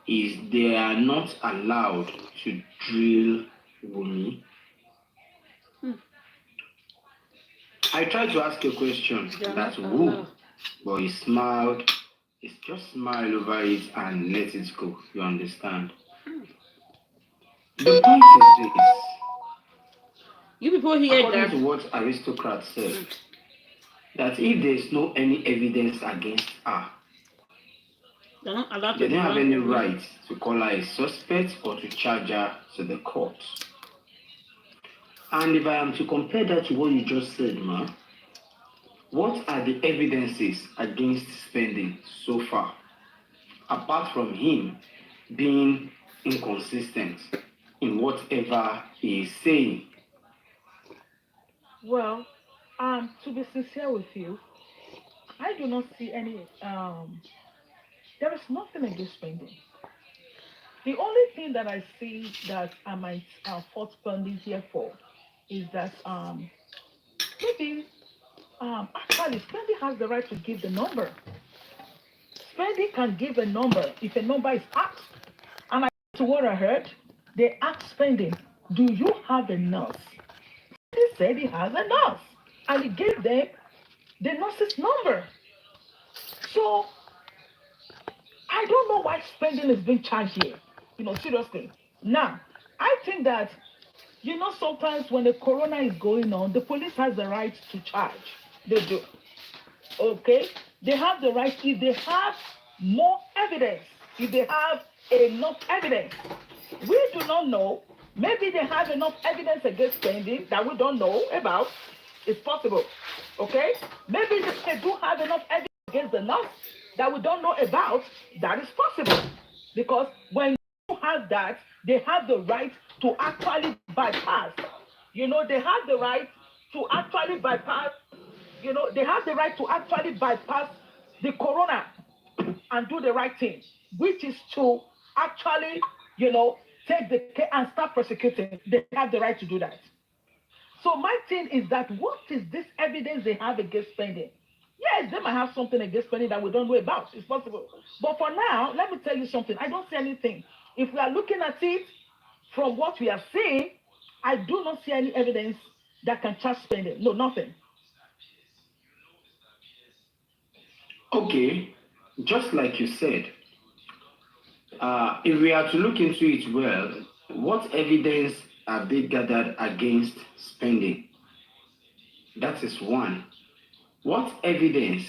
is they are not allowed to drill Wumi. I tried to ask a question that's who, but he smiled. He just smiled over it and let it go. You understand? The point is this. You people hear according that? to what aristocrats said, that if there is no any evidence against her, They're not allowed they to don't have demand any Wumi. right to call her a suspect or to charge her to the court. And if I am to compare that to what you just said, ma, what are the evidences against spending so far, apart from him being inconsistent in whatever he is saying? Well, to be sincere with you, I do not see any. There is nothing against spending. The only thing that I see that I might fault spending here for is that maybe actually spending has the right to give the number. Spending can give a number if a number is asked. And I to what I heard, they asked spending, "Do you have a nurse?" He said he has a nurse, and he gave them the nurse's number. So I don't know why spending is being charged here. Seriously. Now, I think that sometimes when the corona is going on, the police has the right to charge. They do. Okay? They have the right if they have more evidence, if they have enough evidence. We do not know. Maybe they have enough evidence against spending that we don't know about. It's possible. Okay? Maybe they do have enough evidence against the nurse that we don't know about. That is possible. Because when you have that, they have the right to actually bypass. They have the right to actually bypass. They have the right to actually bypass the corona and do the right thing, which is to actually, take the case and start prosecuting. They have the right to do that. So my thing is that what is this evidence they have against spending? Yes, they might have something against spending that we don't know about. It's possible. But for now, let me tell you something. I don't see anything. If we are looking at it from what we are seeing, I do not see any evidence that can charge spending. No, nothing. Okay, just like you said, if we are to look into it well, what evidence have they gathered against spending? That is one. What evidence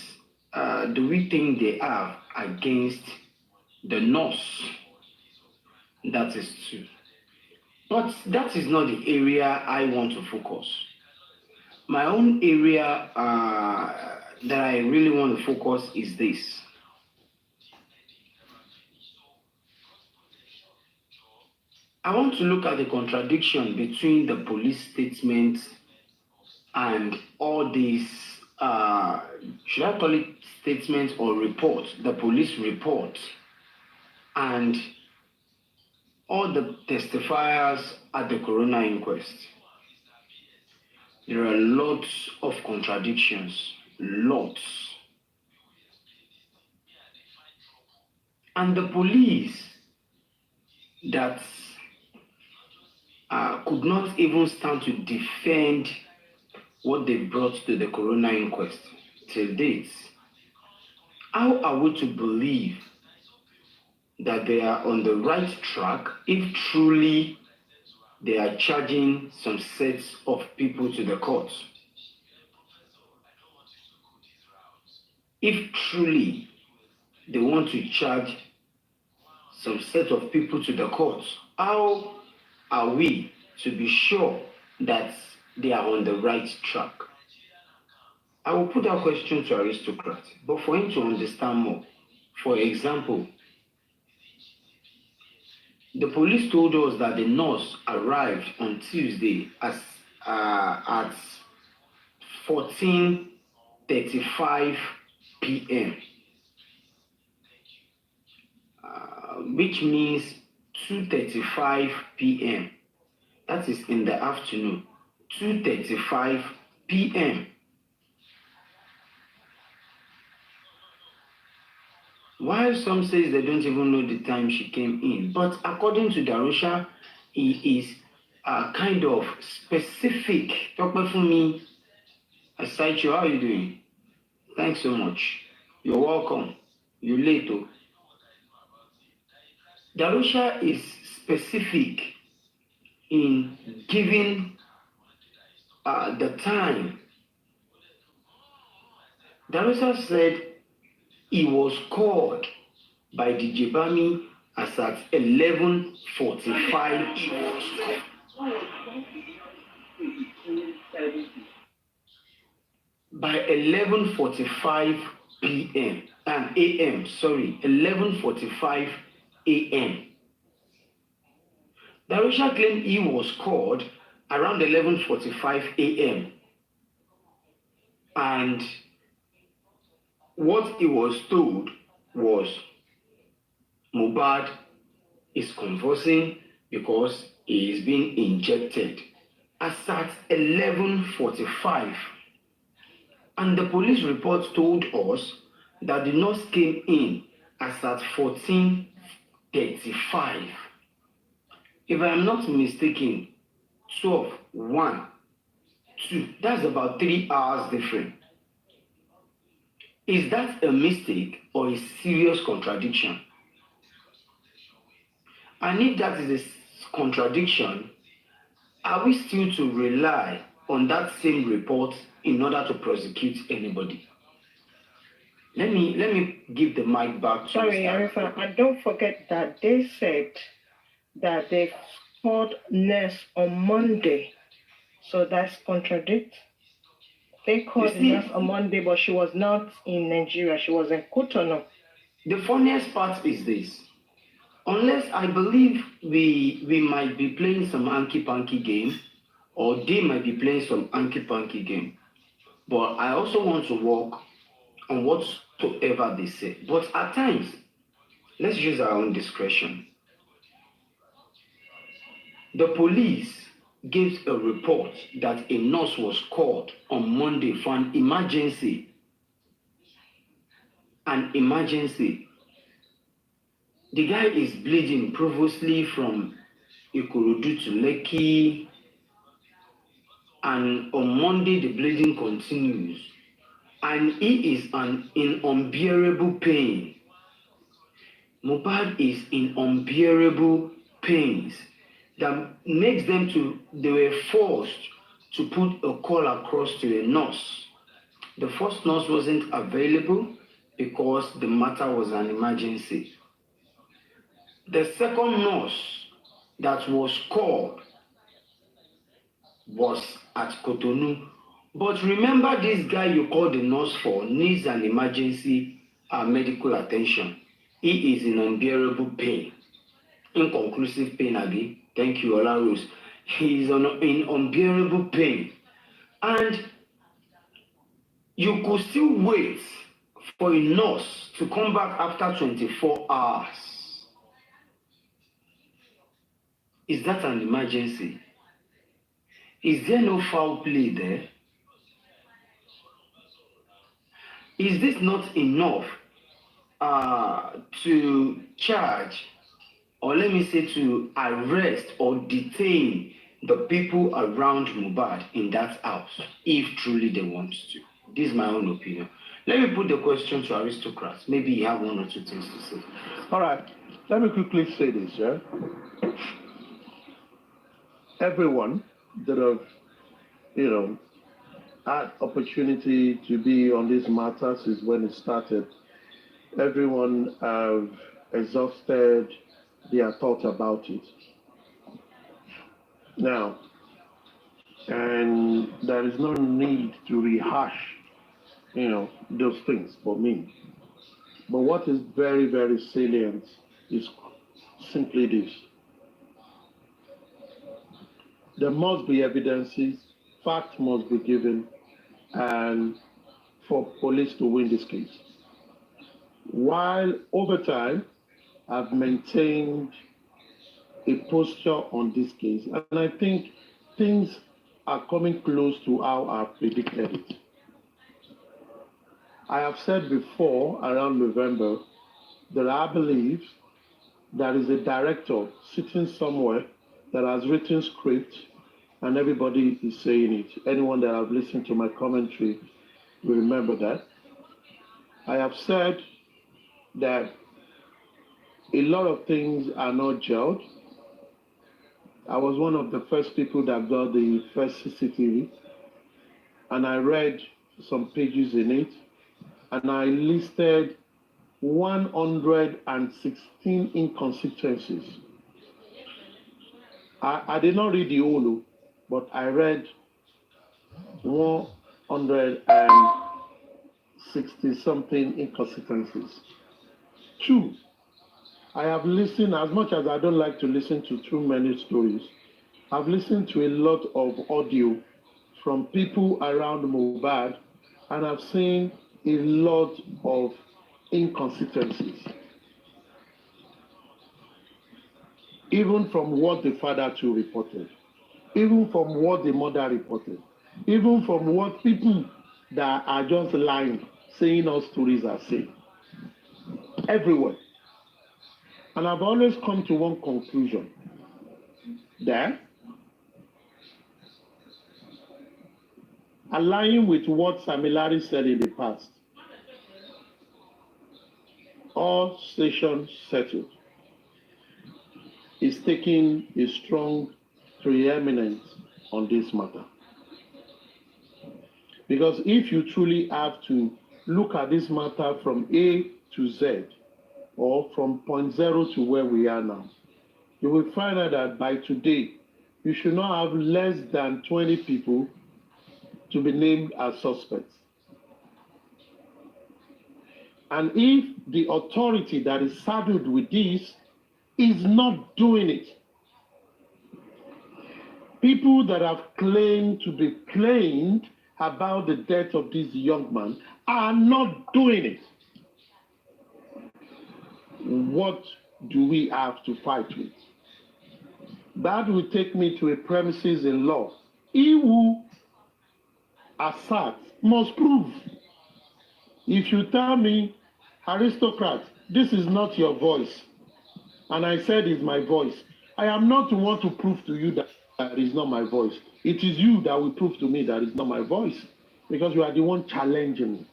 do we think they have against the nurse? That is two. But that is not the area I want to focus. My own area that I really want to focus is this. I want to look at the contradiction between the police statement and all these, should I call it statements or report, the police report, and all the testifiers at the coroner inquest. There are lots of contradictions, lots. And the police that could not even stand to defend what they brought to the coroner inquest till date. How are we to believe that they are on the right track if truly they are charging some sets of people to the court? If truly they want to charge some set of people to the court, how are we to be sure that they are on the right track? I will put that question to aristocrats, but for him to understand more. For example, the police told us that the nurse arrived on Tuesday at 14:35 p.m., which means 2:35 p.m. That is in the afternoon. 2:35 p.m. While some says they don't even know the time she came in, but according to Darusha, he is kind of specific. Dr. Fumi, Asaicho, how are you doing? Thanks so much. You're welcome. You're late though. Darusha is specific in giving the time. Darusha said he was called by DJ Bami as at 11:45. By 11:45 p.m. and a.m. Sorry, 11:45 a.m. Darusha claimed he was called around 11:45 a.m. and what he was told was Mohbad is convulsing because he is being injected. As at 11:45, and the police report told us that the nurse came in as at 14:35. If I am not mistaken, 12, 1, 2, that's about 3 hours different. Is that a mistake or a serious contradiction? And if that is a contradiction, are we still to rely on that same report in order to prosecute anybody? Let me give the mic back to Sorry, Arifa, and don't forget that they said that they called nurse on Monday. So that's contradict. They called nurse on Monday, but she was not in Nigeria. She was in Cotonou. The funniest part is this. Unless I believe we might be playing some hanky-panky game, or they might be playing some hanky-panky game. But I also want to work on whatsoever they say. But at times, let's use our own discretion. The police gives a report that a nurse was called on Monday for an emergency. An emergency. The guy is bleeding profusely from Ikorodu to Lekki, and on Monday the bleeding continues, and he is in unbearable pain. Mohbad is in unbearable pains that makes they were forced to put a call across to a nurse. The first nurse wasn't available because the matter was an emergency. The second nurse that was called was at Cotonou. But remember, this guy you called the nurse for needs an emergency medical attention. He is in unbearable pain. Inconclusive pain, Abi. Thank you, Ola Rose. He is in unbearable pain. And you could still wait for a nurse to come back after 24 hours. Is that an emergency? Is there no foul play there? Is this not enough to charge, or let me say to arrest or detain the people around Mohbad in that house, if truly they want to? This is my own opinion. Let me put the question to aristocrats. Maybe you have one or two things to say. All right. Let me quickly say this, yeah? Everyone that have, had opportunity to be on these matters is when it started. Everyone have exhausted their thoughts about it. Now, and there is no need to rehash, those things for me. But what is very, very salient is simply this. There must be evidences, facts must be given, and for police to win this case. While over time, I've maintained a posture on this case, and I think things are coming close to how I predicted it. I have said before, around November, that I believe there is a director sitting somewhere that has written script and everybody is saying it. Anyone that have listened to my commentary will remember that. I have said that a lot of things are not gelled. I was one of the first people that got the first CCTV, and I read some pages in it, and I listed 116 inconsistencies. I did not read the whole, but I read 160 something inconsistencies. Two, I have listened, as much as I don't like to listen to too many stories, I've listened to a lot of audio from people around Mohbad, and I've seen a lot of inconsistencies. Even from what the father too reported, even from what the mother reported, even from what people that are just lying, saying all stories are saying. Everywhere. And I've always come to one conclusion, that aligning with what Samilari said in the past, all stations settled, is taking a strong preeminence on this matter. Because if you truly have to look at this matter from A to Z, or from point zero to where we are now, you will find out that by today, you should not have less than 20 people to be named as suspects. And if the authority that is saddled with this is not doing it, people that have claimed to be claimed about the death of this young man are not doing it, what do we have to fight with? That will take me to a premises in law. He who asserts must prove. If you tell me, aristocrat, this is not your voice, and I said it's my voice, I am not to want to prove to you that it is not my voice. It is you that will prove to me that it's not my voice, because you are the one challenging me.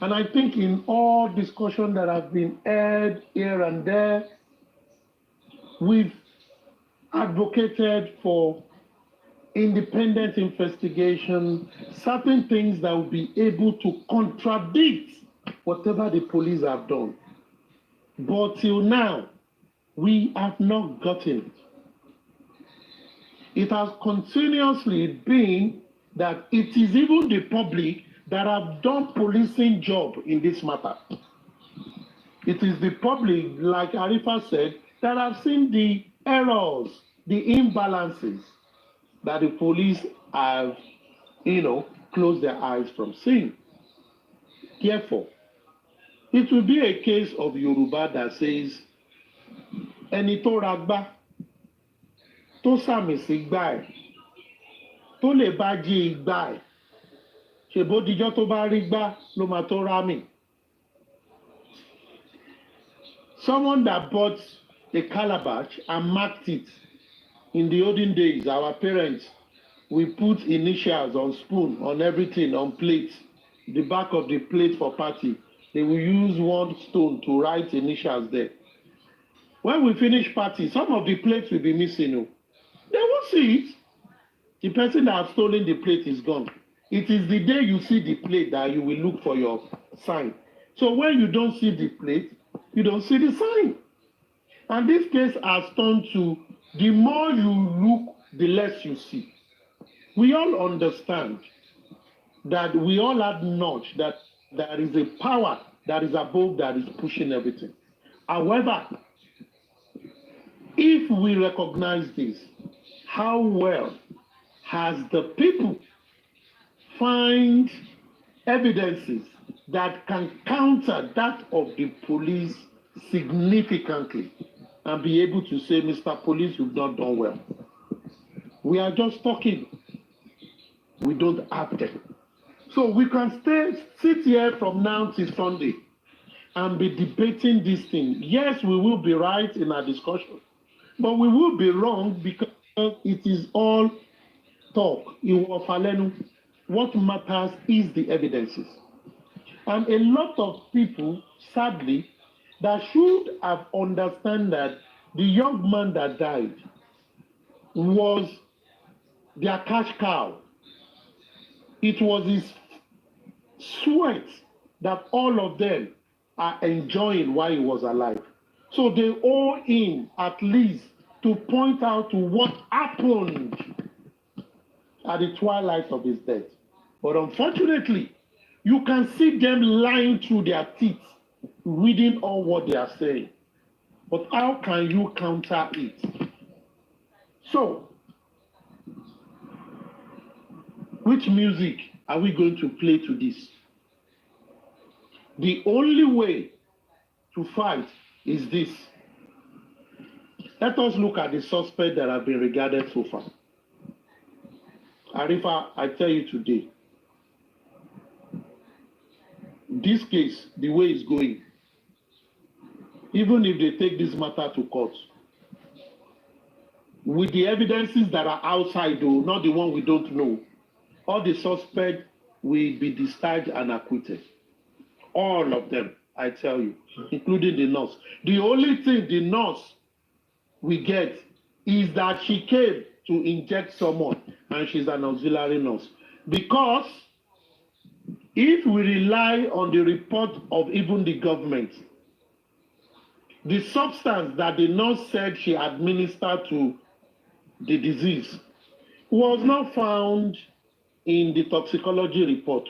And I think in all discussion that have been heard here and there, we've advocated for independent investigation, certain things that will be able to contradict whatever the police have done. But till now, we have not gotten it. It has continuously been that it is even the public that have done policing job in this matter. It is the public, like Arifa said, that have seen the errors, the imbalances that the police have, closed their eyes from seeing. Therefore, it will be a case of Yoruba that says, ẹni tó ragbá, tó sàmì sí gbá ẹ̀, tó lè bá jí igbá ẹ̀, ṣèbó dijọ́ tó bá rí gbá ló máa tó rámì. Someone that bought a calabash and marked it. In the olden days, our parents, we put initials on spoon, on everything, on plates. The back of the plate for party, they will use one stone to write initials there. When we finish party, some of the plates will be missing. They won't see it. The person that has stolen the plate is gone. It is the day you see the plate that you will look for your sign. So when you don't see the plate, you don't see the sign. And this case has turned to, the more you look, the less you see. We all understand that we all acknowledge that there is a power that is above, that is pushing everything. However, if we recognize this, how well has the people find evidences that can counter that of the police significantly and be able to say, Mr. Police, you've not done well? We are just talking. We don't have them. So we can sit here from now till Sunday and be debating this thing. Yes, we will be right in our discussion, but we will be wrong because it is all talk. What matters is the evidences. And a lot of people, sadly, that should have understood that the young man that died was their cash cow. It was his sweat that all of them are enjoying while he was alive. So they owe him at least to point out to what happened at the twilight of his death. But unfortunately, you can see them lying through their teeth, reading all what they are saying. But how can you counter it? So, which music are we going to play to this? The only way to fight is this. Let us look at the suspects that have been regarded so far. Arifa, I tell you today, this case, the way it's going, even if they take this matter to court, with the evidences that are outside, though, not the one we don't know, all the suspects will be discharged and acquitted. All of them, I tell you, including the nurse. The only thing the nurse we get is that she came to inject someone and she's an auxiliary nurse. Because if we rely on the report of even the government, the substance that the nurse said she administered to the disease was not found in the toxicology report.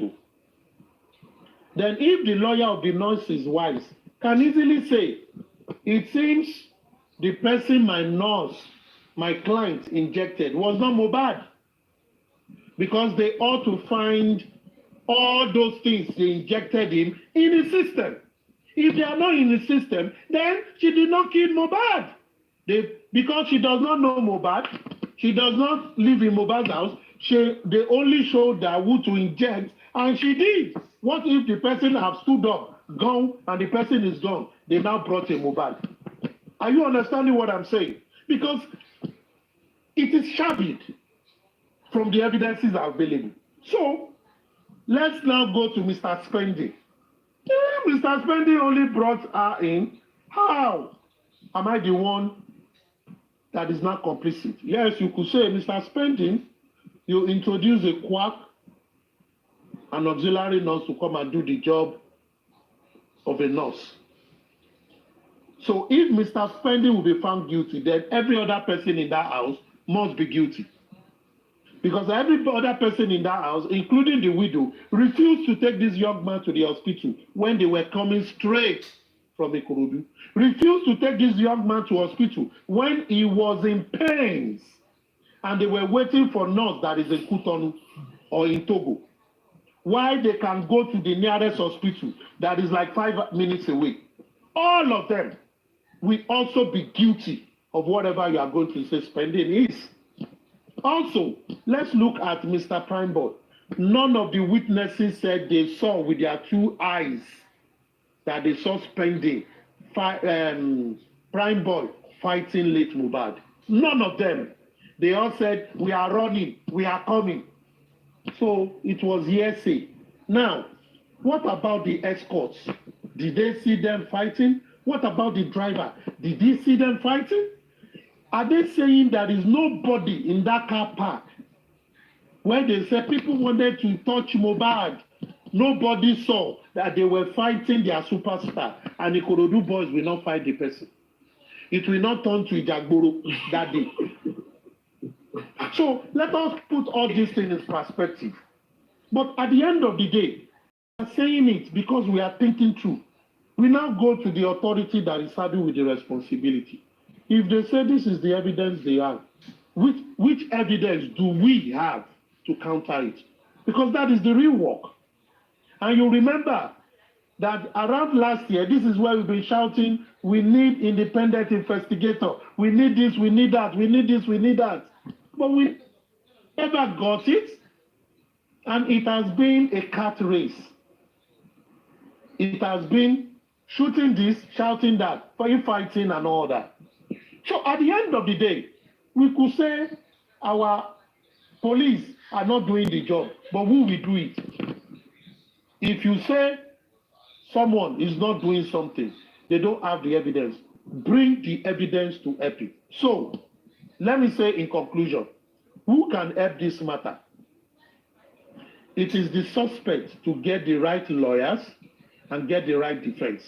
Then if the lawyer of the nurse is wise, can easily say, it seems the person my client injected was not Mohbad, because they ought to find all those things they injected him in the system. If they are not in the system, then she did not kill Mohbad. Because she does not know Mohbad, she does not live in Mohbad's house, they only showed her who to inject, and she did. What if the person have stood up, gone, and the person is gone? They now brought a Mohbad. Are you understanding what I'm saying? Because it is shabby from the evidences available. So, let's now go to Mr. Spending. Mr. Spending only brought her in. How am I the one that is not complicit? Yes, you could say, Mr. Spending, you introduce a quack, an auxiliary nurse to come and do the job of a nurse. So if Mr. Spending will be found guilty, then every other person in that house must be guilty. Because every other person in that house, including the widow, refused to take this young man to the hospital when they were coming straight from Ikorodu. Refused to take this young man to hospital when he was in pains and they were waiting for nurse that is in Cotonou or in Togo. Why they can go to the nearest hospital that is like 5 minutes away. All of them will also be guilty of whatever you are going to say Spending is. Also, let's look at Mr. Prime Boy. None of the witnesses said they saw with their 2 eyes that they saw Spending, Prime Boy fighting late Mohbad. None of them. They all said, we are running, we are coming. So it was hearsay. Now, what about the escorts? Did they see them fighting? What about the driver? Did he see them fighting? Are they saying there is nobody in that car park where they said people wanted to touch Mohbad? Nobody saw that they were fighting their superstar, and the Ikorodu boys will not fight the person. It will not turn to Ijagboro that day. So let us put all these things in perspective. But at the end of the day, we are saying it because we are thinking through. We now go to the authority that is saddled with the responsibility. If they say this is the evidence they have, which evidence do we have to counter it? Because that is the real work. And you remember that around last year, this is where we've been shouting, we need independent investigator. We need this, we need that, we need this, we need that. But we never got it. And it has been a cat race. It has been shooting this, shouting that, fighting and all that. So at the end of the day, we could say our police are not doing the job, but who will do it? If you say someone is not doing something, they don't have the evidence, bring the evidence to help it. So let me say in conclusion, who can help this matter? It is the suspect to get the right lawyers and get the right defense.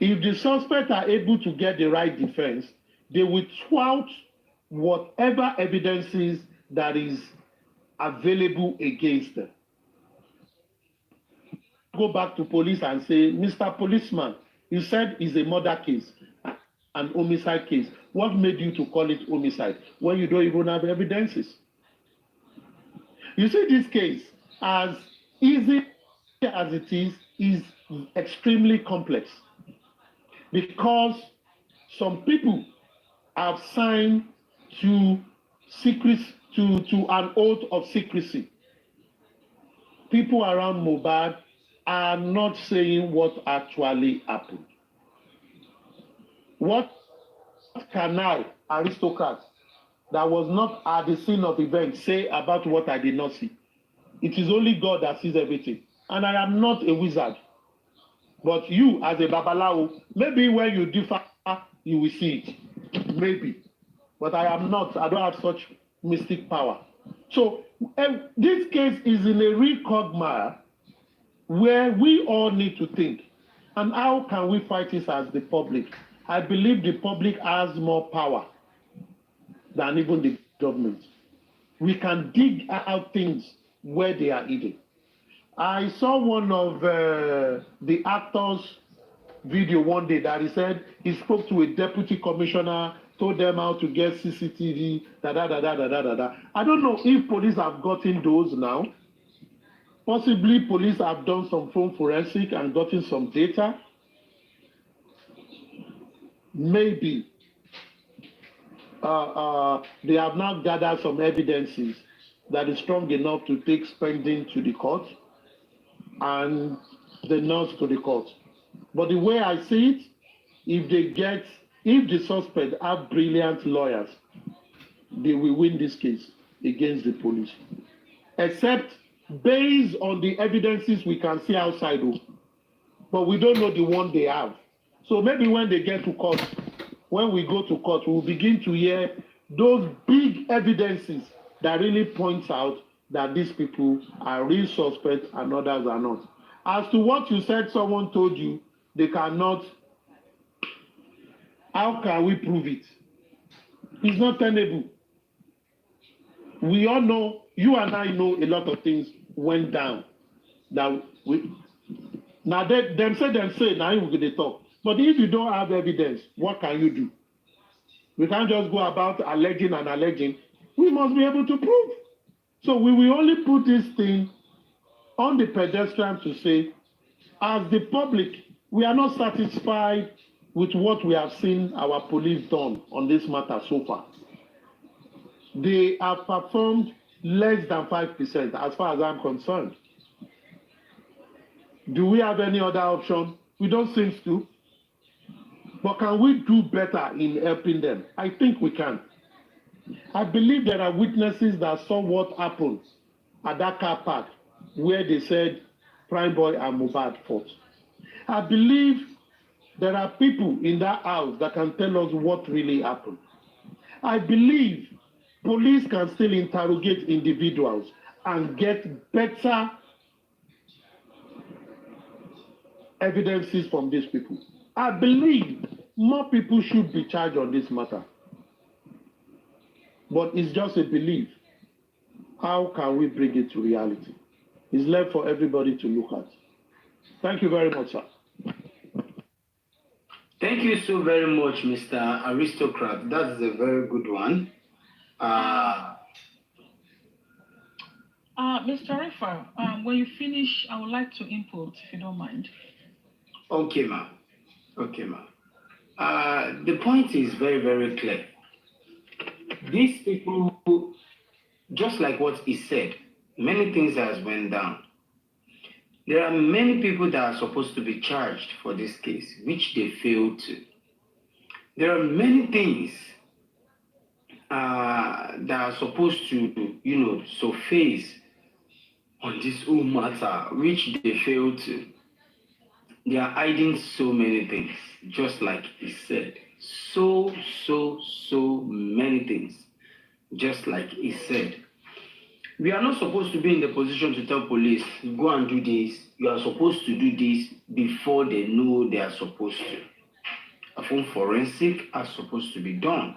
If the suspects are able to get the right defense, they will thwart whatever evidences that is available against them. Go back to police and say, Mr. Policeman, you said it's a murder case, an homicide case. What made you to call it homicide when you don't even have evidences? You see, this case, as easy as it is extremely complex because some people have signed to an oath of secrecy. People around Mohbad are not saying what actually happened. What can I, aristocrat, that was not at the scene of event, say about what I did not see? It is only God that sees everything. And I am not a wizard. But you, as a babalawo, maybe when you differ, you will see it. Maybe. But I am not. I don't have such mystic power. So this case is in a real quagmire where we all need to think. And how can we fight this as the public? I believe the public has more power than even the government. We can dig out things where they are hidden. I saw one of the actors' video one day that he said he spoke to a deputy commissioner, told them how to get CCTV, I don't know if police have gotten those now. Possibly police have done some phone forensic and gotten some data. Maybe they have now gathered some evidences that is strong enough to take spending to the court and the nurse to the court. But the way I see it, if the suspect have brilliant lawyers, they will win this case against the police. Except based on the evidences we can see outside, but we don't know the one they have. So maybe when they get to court, when we go to court, we'll begin to hear those big evidences that really points out that these people are real suspects and others are not. As to what you said, someone told you they cannot. How can we prove it? It's not tenable. We all know, you and I know a lot of things went down. Now them say, now you will talk. But if you don't have evidence, what can you do? We can't just go about alleging and alleging. We must be able to prove. So we will only put this thing on the pedestrian to say, as the public, we are not satisfied with what we have seen our police done on this matter so far. They have performed less than 5% as far as I'm concerned. Do we have any other option? We don't seem to. But can we do better in helping them? I think we can. I believe there are witnesses that saw what happened at that car park where they said Prime Boy and Mohbad fought. I believe there are people in that house that can tell us what really happened. I believe police can still interrogate individuals and get better evidences from these people. I believe more people should be charged on this matter. But it's just a belief. How can we bring it to reality? It's left for everybody to look at. Thank you very much, sir. Thank you so very much, Mr. Aristocrat. That is a very good one. Mr. Rifa, when you finish, I would like to input, if you don't mind. Okay, ma'am. Okay, ma'am. The point is very, very clear. These people, just like what he said, many things has went down. There are many people that are supposed to be charged for this case, which they failed to. There are many things that are supposed to, surface on this whole matter, which they failed to. They are hiding so many things, just like he said. So many things, just like he said. We are not supposed to be in the position to tell police, go and do this. You are supposed to do this before they know they are supposed to. A phone forensic are supposed to be done.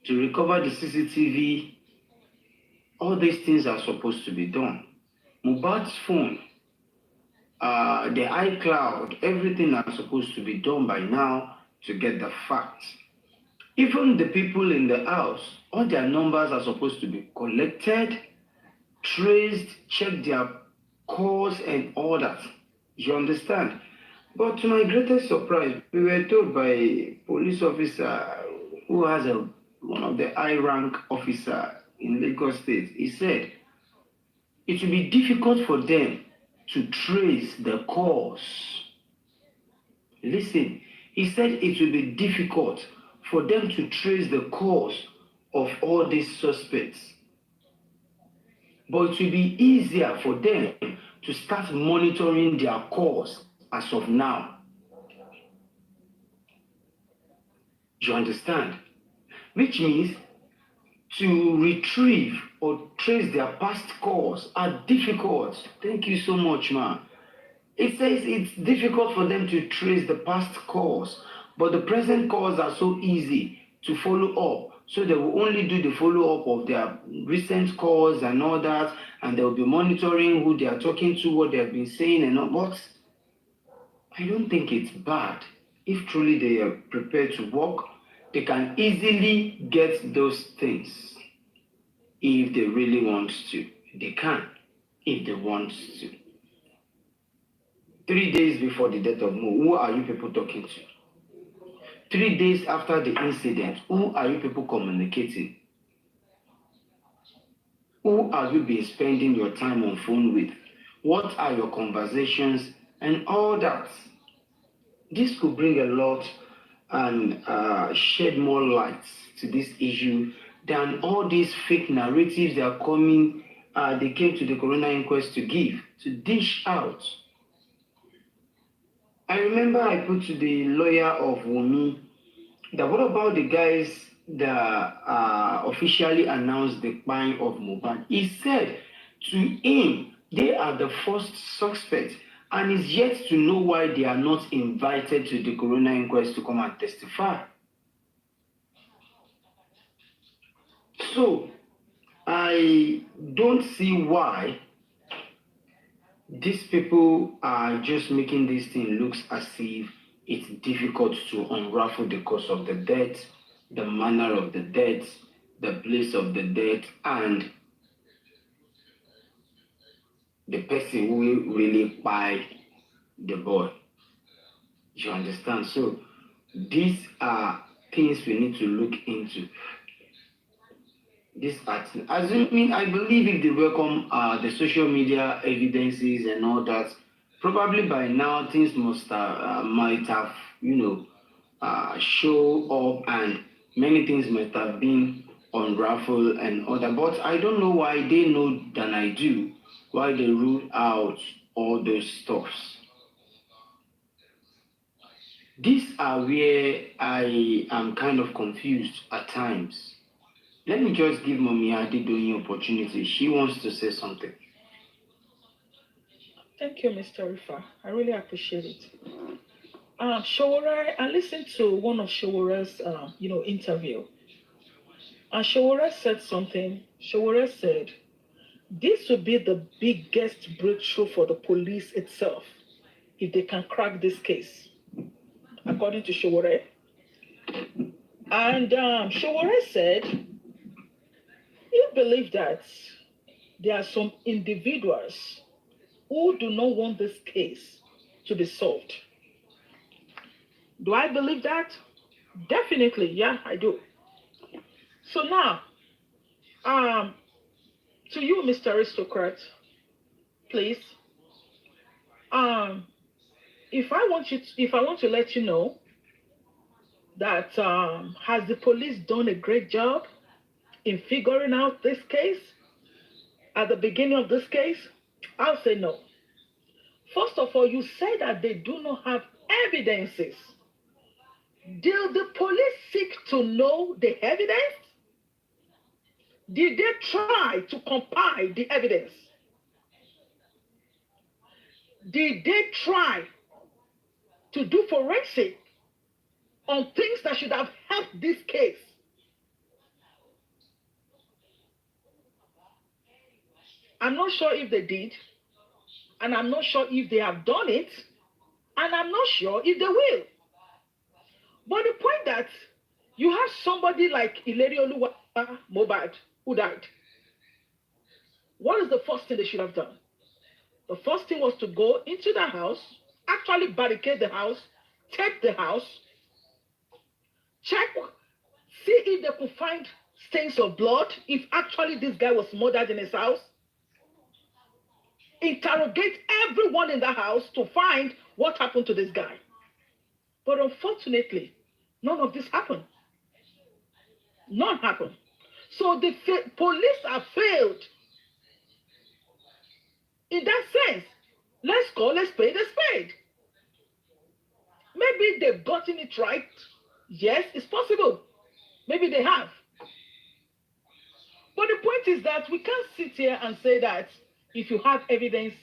To recover the CCTV, all these things are supposed to be done. Mohbad's phone, the iCloud, everything are supposed to be done by now to get the facts. Even the people in the house, all their numbers are supposed to be collected, traced, check their calls and all that. You understand? But to my greatest surprise, we were told by a police officer who has one of the high rank officer in Lagos State. He said it will be difficult for them to trace the cause. Listen, he said it will be difficult for them to trace the cause of all these suspects. But it will be easier for them to start monitoring their cause as of now. You understand? Which means to retrieve or trace their past cause are difficult. Thank you so much, man. It says it's difficult for them to trace the past cause, but the present cause are so easy to follow up. So they will only do the follow-up of their recent calls and all that, and they'll be monitoring who they are talking to, what they have been saying and all. But I don't think it's bad. If truly they are prepared to work, they can easily get those things. If they really want to. They can, if they want to. 3 days before the death of Mo, who are you people talking to? 3 days after the incident, who are you people communicating? Who have you been spending your time on phone with? What are your conversations and all that? This could bring a lot and shed more light to this issue than all these fake narratives that are coming, they came to the coroner inquest to give, to dish out. I remember I put to the lawyer of Wumi that what about the guys that officially announced the crime of Mohbad? He said to him, they are the first suspects and is yet to know why they are not invited to the coroner inquest to come and testify. So, I don't see why these people are just making this thing look as if it's difficult to unravel the cause of the death, the manner of the death, the place of the death, and the person who really buy the boy. You understand? So these are things we need to look into. This assuming, I believe if they welcome the social media evidences and all that, probably by now things might have, show up and many things might have been unraveled and all that. But I don't know why they know than I do, why they rule out all those stuffs. These are where I am kind of confused at times. Let me just give Mommy Adedoyin opportunity. She wants to say something. Thank you, Mr. Rifa. I really appreciate it. Showore, I listened to one of Showore's, interview. And Showore said something. Showore said, this would be the biggest breakthrough for the police itself if they can crack this case, according to Showore. And Showore said, you believe that there are some individuals who do not want this case to be solved. Do I believe that? Definitely, yeah, I do. So now, to you, Mr. Aristocrat, please, If I want to let you know that has the police done a great job in figuring out this case at the beginning of this case, I'll say no. First of all, you say that they do not have evidences. Did the police seek to know the evidence? Did they try to compile the evidence? Did they try to do forensic on things that should have helped this case? I'm not sure if they did, and I'm not sure if they have done it, and I'm not sure if they will. But the point that you have somebody like Ileri Oluwa Mohbad who died. What is the first thing they should have done? The first thing was to go into the house, actually barricade the house, take the house, check, see if they could find stains of blood, if actually this guy was murdered in his house. Interrogate everyone in the house to find what happened to this guy. But unfortunately, none of this happened. None happened. So the police have failed. In that sense, let's call a spade a spade. Maybe they've gotten it right. Yes, it's possible. Maybe they have. But the point is that we can't sit here and say that if you have evidence,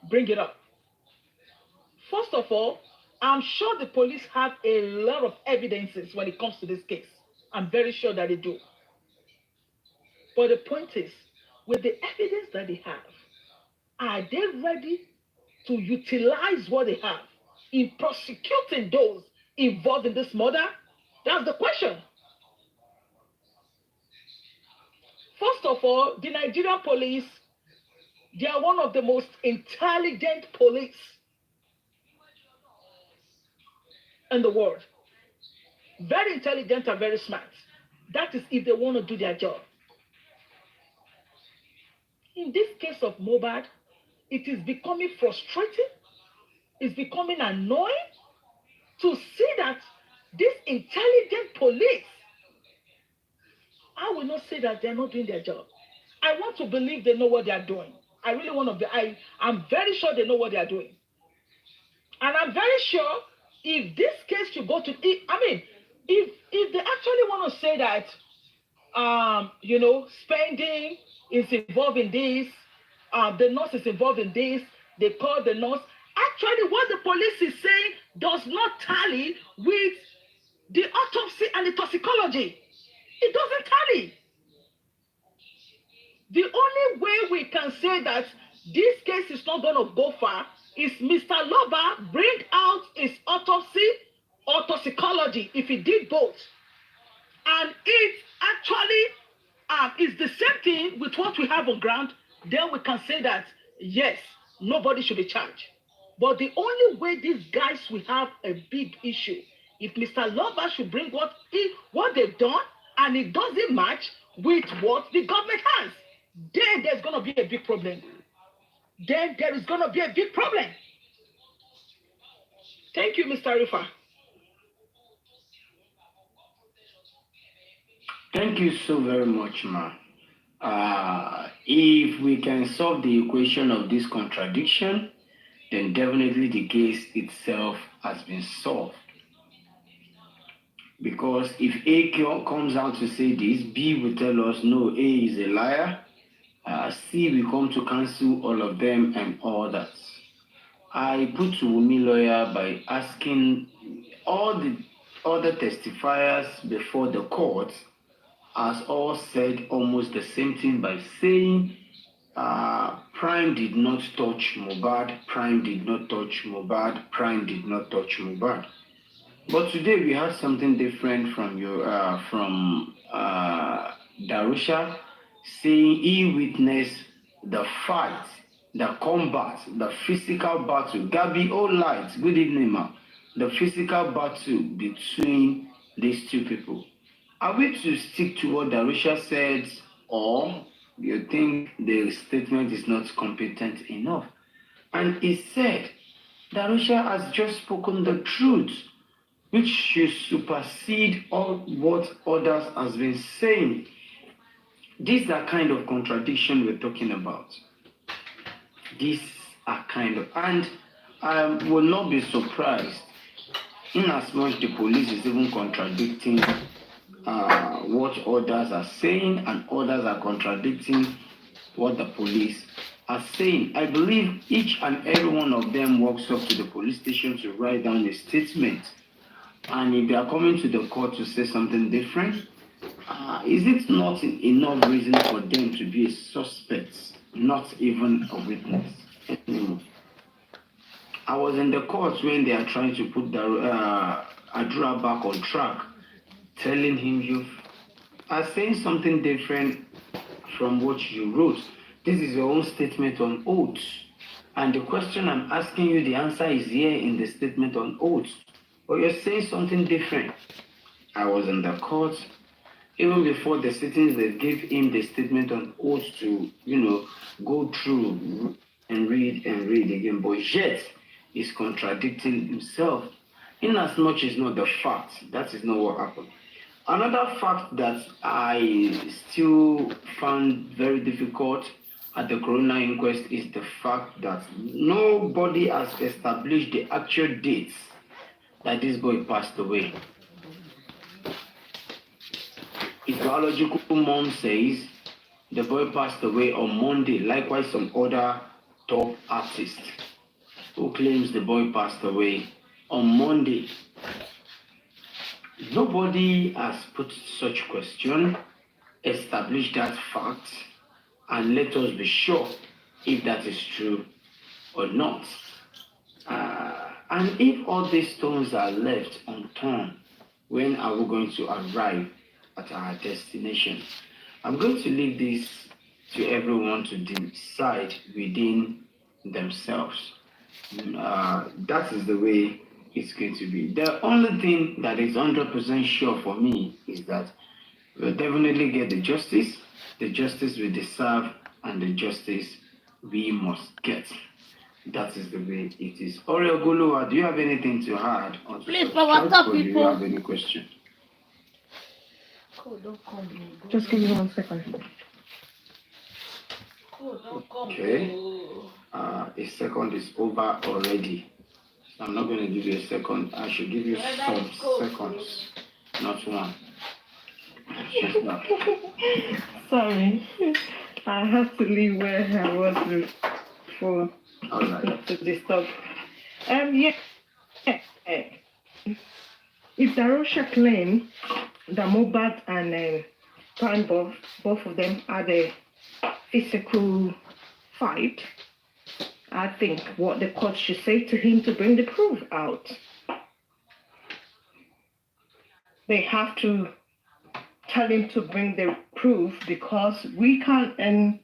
bring it up. First of all, I'm sure the police have a lot of evidences when it comes to this case. I'm very sure that they do. But the point is, with the evidence that they have, are they ready to utilize what they have in prosecuting those involved in this murder? That's the question. First of all, the Nigerian police, they are one of the most intelligent police in the world. Very intelligent and very smart. That is if they want to do their job. In this case of Mohbad, it is becoming frustrating, it's becoming annoying to see that this intelligent police, I will not say that they're not doing their job. I want to believe they know what they are doing. I really want to be, I'm very sure they know what they are doing. And I'm very sure if this case should go to, if they actually want to say that, spending is involved in this, the nurse is involved in this, they call the nurse. Actually, what the police is saying does not tally with the autopsy and the toxicology. It doesn't tally. The only way we can say that this case is not going to go far is Mr. Loba bring out his autopsy or toxicology, if he did both. And it actually is the same thing with what we have on ground, then we can say that, yes, nobody should be charged. But the only way these guys will have a big issue, if Mr. Loba should bring what they've done and it doesn't match with what the government has, then there's going to be a big problem. Then there is going to be a big problem. Thank you, Mr. Rifa. Thank you so very much, ma. If we can solve the equation of this contradiction, then definitely the case itself has been solved. Because if A comes out to say this, B will tell us, no, A is a liar. C will come to cancel all of them and all that. I put to Wumi lawyer by asking all the other testifiers before the court has all said almost the same thing by saying Prime did not touch Mohbad, Prime did not touch Mohbad, Prime did not touch Mohbad. But today we had something different from Darusha, saying he witnessed the fight, the combat, the physical battle. Gabi, all lights, good evening, ma. The physical battle between these two people. Are we to stick to what Darusha said, or you think the statement is not competent enough? And he said Darusha has just spoken the truth, which should supersede all what others has been saying. These are kind of contradiction we're talking about. These are kind of, and I will not be surprised in as much the police is even contradicting what others are saying, and others are contradicting what the police are saying. I believe each and every one of them walks up to the police station to write down a statement. And if they are coming to the court to say something different, is it not enough reason for them to be a suspect, not even a witness anymore? I was in the court when they are trying to put the Adura back on track, telling him you are saying something different from what you wrote. This is your own statement on oath. And the question I'm asking you, the answer is here in the statement on oath. But you're saying something different. I was in the court. Even before the sittings, they gave him the statement on oath to, go through and read again. But yet, he's contradicting himself. In as much as not the fact, that is not what happened. Another fact that I still found very difficult at the coroner inquest is the fact that nobody has established the actual dates that this boy passed away. His biological mom says the boy passed away on Monday. Likewise, some other top artist who claims the boy passed away on Monday. Nobody has put such question, established that fact, and let us be sure if that is true or not. And if all these stones are left unturned, when are we going to arrive at our destination? I'm going to leave this to everyone to decide within themselves. That is the way it's going to be. The only thing that is 100% sure for me is that we'll definitely get the justice we deserve, and the justice we must get. That is the way it is. Orioguluwa, do you have anything to add? Please, for what's up, or do you people? have any question? Just give me 1 second. Okay. A second is over already. I'm not going to give you a second. I should give you some seconds, not one. Just not. Sorry, I have to leave where I was before. All right. Not to disturb. Yeah. If Darosha claim that Mohbad and Prime both of them had a physical fight, I think what the court should say to him to bring the proof out. They have to tell him to bring the proof, because we can't, and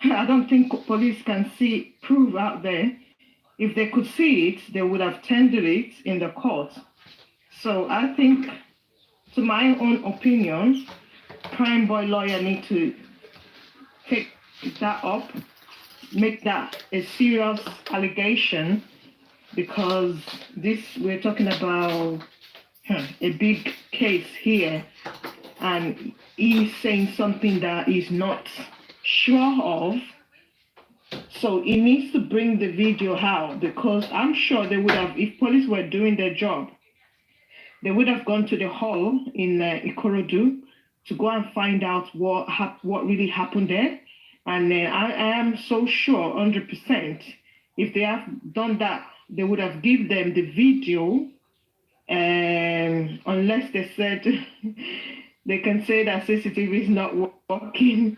I don't think police can see proof out there. If they could see it, they would have tendered it in the court. So I think, to my own opinion, Prime Boy lawyer need to take that up, make that a serious allegation, because we're talking about a big case here, and he's saying something that he's not sure of. So he needs to bring the video out, because I'm sure they would have, if police were doing their job, they would have gone to the hall in Ikorodu to go and find out what really happened there. And I am so sure, 100%, if they have done that, they would have given them the video, unless they said they can say that CCTV is not working.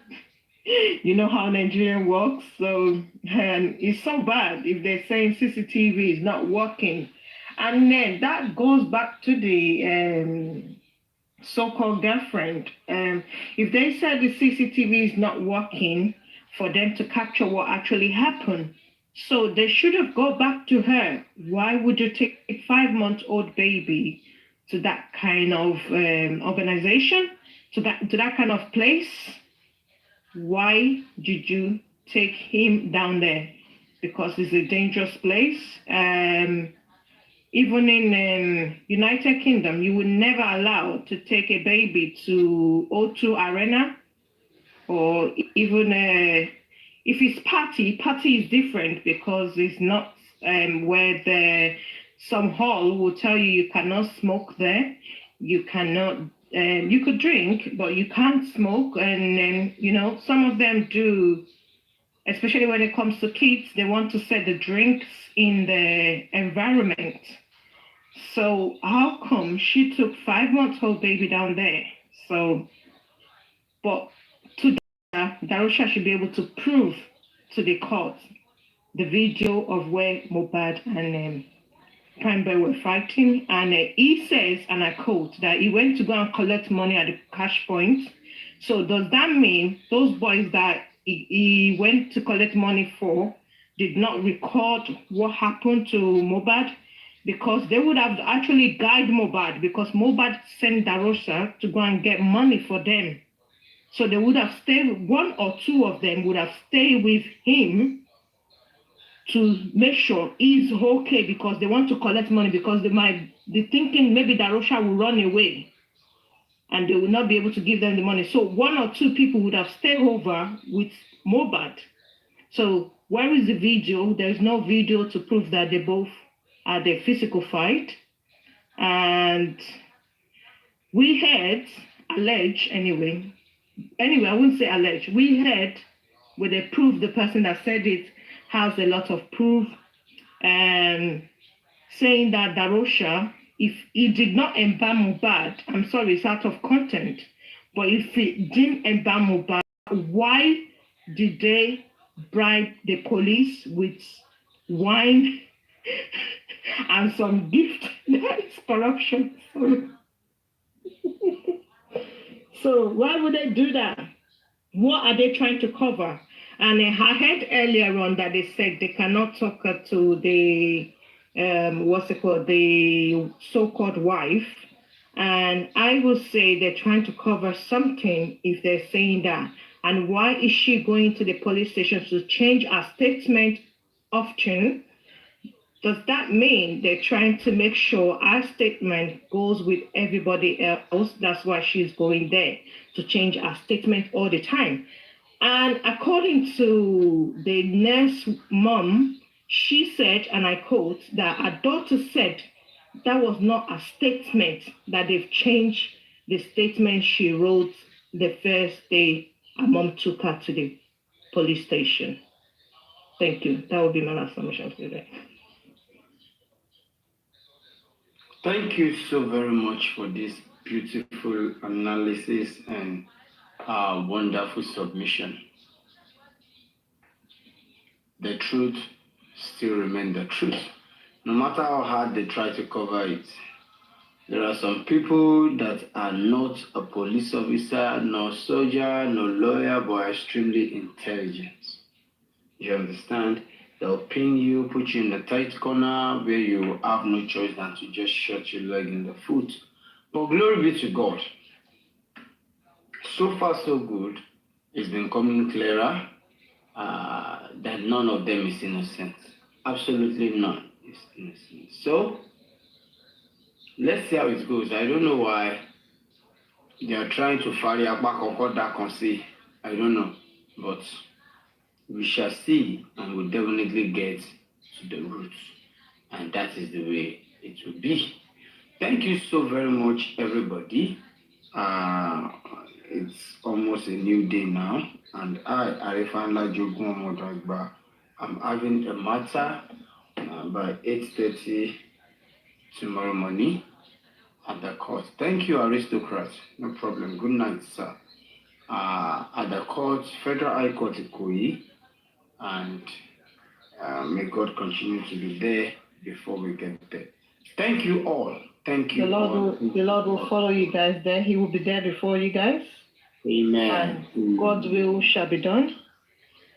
You know how Nigerian works. So, and it's so bad if they're saying CCTV is not working. And then that goes back to the so-called girlfriend. If they said the CCTV is not working for them to capture what actually happened, so they should have gone back to her. Why would you take a 5-month-old baby to that kind of organization, to that kind of place? Why did you take him down there? because it's a dangerous place. Even in United Kingdom, you would never allow to take a baby to O2 Arena, or even if it's party is different because it's not where some hall will tell you cannot smoke there, you cannot, you could drink, but you can't smoke. And some of them do, especially when it comes to kids, they want to set the drinks in the environment. So how come she took 5-month-old baby down there? So, but today, Darusha should be able to prove to the court the video of where Mohbad and Prime Boy were fighting. And he says, and I quote, that he went to go and collect money at the cash point. So does that mean those boys that he went to collect money for did not record what happened to Mohbad? Because they would have actually guided Mohbad, because Mohbad sent Darusha to go and get money for them. So they would have stayed, one or two of them would have stayed with him to make sure he's okay, because they want to collect money, because they might be thinking maybe Darusha will run away and they will not be able to give them the money. So one or two people would have stayed over with Mohbad. So where is the video? There's no video to prove that they both had a physical fight. And we heard, alleged anyway, I wouldn't say alleged, we heard where they proved, the person that said it has a lot of proof, and saying that Darusha, if he did not embalm Mohbad, I'm sorry, it's out of content, but if he didn't embalm Mohbad, why did they bribe the police with wine and some gift? That is corruption. So why would they do that? What are they trying to cover? And I heard earlier on that they said they cannot talk to the the so-called wife. And I will say they're trying to cover something if they're saying that. And why is she going to the police station to change her statement often? Does that mean they're trying to make sure our statement goes with everybody else? That's why she's going there, to change her statement all the time. And according to the nurse mom, she said, and I quote, that her daughter said that was not a statement, that they've changed the statement she wrote the first day her mom took her to the police station. Thank you. That would be my last submission today. Thank you so very much for this beautiful analysis and wonderful submission. The truth still remains the truth. No matter how hard they try to cover it, there are some people that are not a police officer, no soldier, no lawyer, but are extremely intelligent. You understand? They'll pin you, put you in a tight corner where you have no choice than to just shut your leg in the foot. But glory be to God. So far, so good. It's been coming clearer that none of them is innocent. Absolutely none is innocent. So, let's see how it goes. I don't know why they are trying to fire back or that and say, I don't know. But we shall see, and we'll definitely get to the roots. And that is the way it will be. Thank you so very much, everybody. It's almost a new day now, and I'm having a matter by 8:30 tomorrow morning at the court. Thank you, aristocrat. No problem. Good night, sir. At the court, Federal High Court Ikoyi, and may God continue to be there before we get there. Thank you all. Thank you. The Lord will follow you guys there. He will be there before you guys. Amen. And God's will shall be done.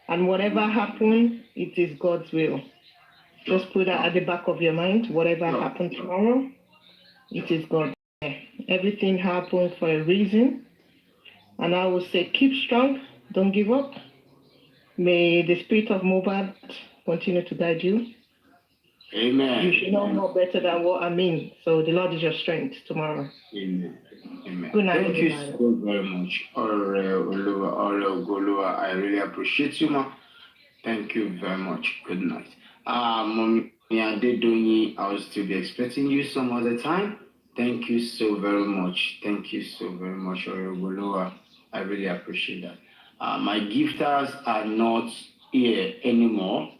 And whatever happens, it is God's will. Just put that at the back of your mind. Whatever happens tomorrow, it is God's will. Everything happens for a reason. And I will say, keep strong. Don't give up. May the spirit of Mohbad continue to guide you. Amen. You should know more better than what I mean. So the Lord is your strength tomorrow. Amen. Amen. Good night. Thank you so very much. Olua, I really appreciate you, ma. Thank you very much. Good night. Mommy Adedonyi, I will still be expecting you some other time. Thank you so very much. Thank you so very much, Olua. I really appreciate that. My gifters are not here anymore.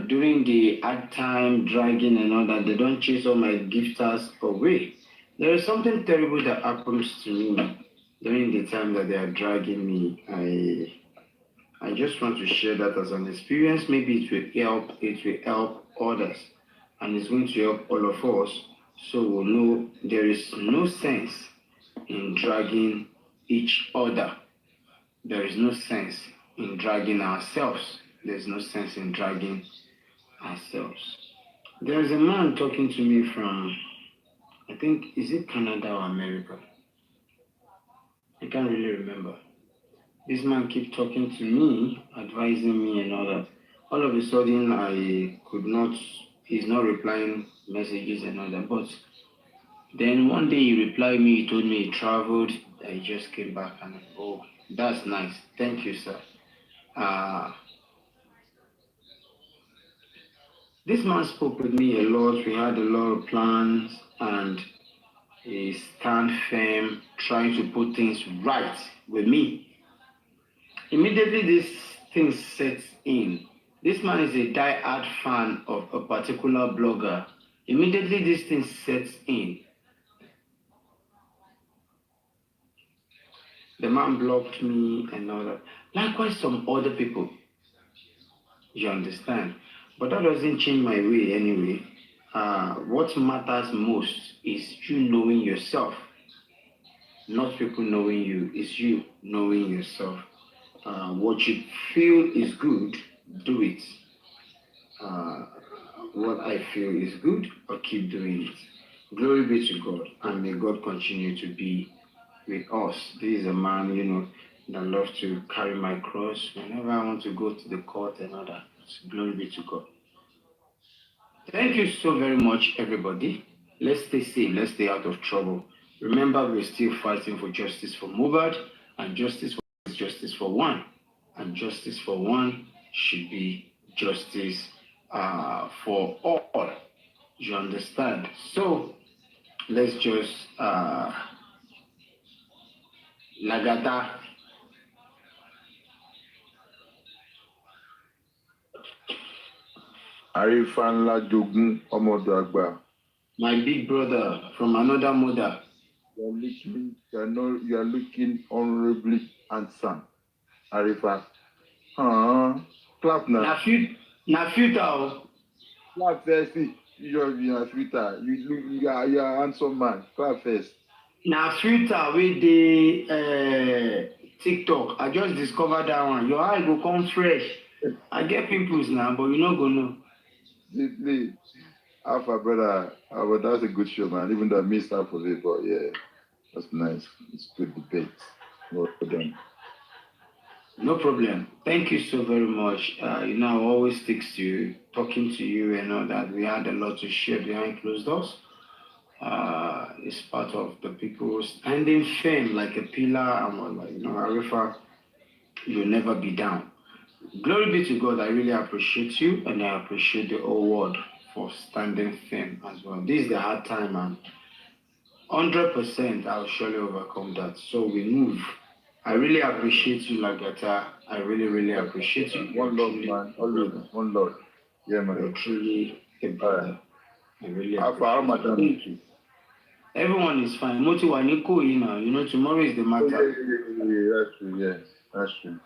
During the hard time, dragging and all that, they don't chase all my gifters away. There is something terrible that happens to me during the time that they are dragging me. I just want to share that as an experience. Maybe it will help others, and it's going to help all of us. So we'll know there is no sense in dragging each other. There is no sense in dragging ourselves. There's no sense in dragging ourselves. There's a man talking to me from, I think, is it Canada or America? I can't really remember. This man keeps talking to me, advising me and all that. All of a sudden, he's not replying messages and all that. But then one day he replied me, he told me he traveled, that he just came back, and oh, that's nice. Thank you, sir. This man spoke with me a lot. We had a lot of plans, and he stand firm, trying to put things right with me. Immediately, this thing sets in. This man is a die-hard fan of a particular blogger. Immediately, this thing sets in. The man blocked me and all that. Likewise, some other people. You understand? But that doesn't change my way anyway. What matters most is you knowing yourself. Not people knowing you. It's you knowing yourself. What you feel is good, do it. What I feel is good, I'll keep doing it. Glory be to God, and may God continue to be with us. This is a man, that loves to carry my cross whenever I want to go to the court and all that. Glory be to God. Thank you so very much, everybody. Let's stay safe. Let's stay out of trouble. Remember, we're still fighting for justice for Mohbad, and justice for one. And justice for one should be justice for all. You understand? So, let's just Lagata. Arifanla Jogun Omodagba. My big brother from another mother. You are looking honorably handsome. Arifa. Clap now. Na filter. Clap first. You are filter. You are a handsome man. Clap first. Na filter with the TikTok. I just discovered that one. Your eye go come fresh. I get pimples now, but you not go know. Simply, Alpha brother, that's a good show, man. Even though I missed half of it, but yeah, that's nice. It's good debate. Well done. No problem. Thank you so very much. I always sticks to you, talking to you and all that. We had a lot to share behind closed doors. It's part of the people standing firm like a pillar. Arifa, you'll never be down. Glory be to God. I really appreciate you, and I appreciate the whole world for standing firm as well. This is the hard time, and 100% I'll surely overcome that. So we move. I really appreciate you, Lagata. I really, really appreciate you. One love, man. Always one love. Yeah, man. You're truly a brother. I really appreciate you. Thank you. Everyone is fine. Tomorrow is the matter. Yeah, that's true. Yeah, that's true.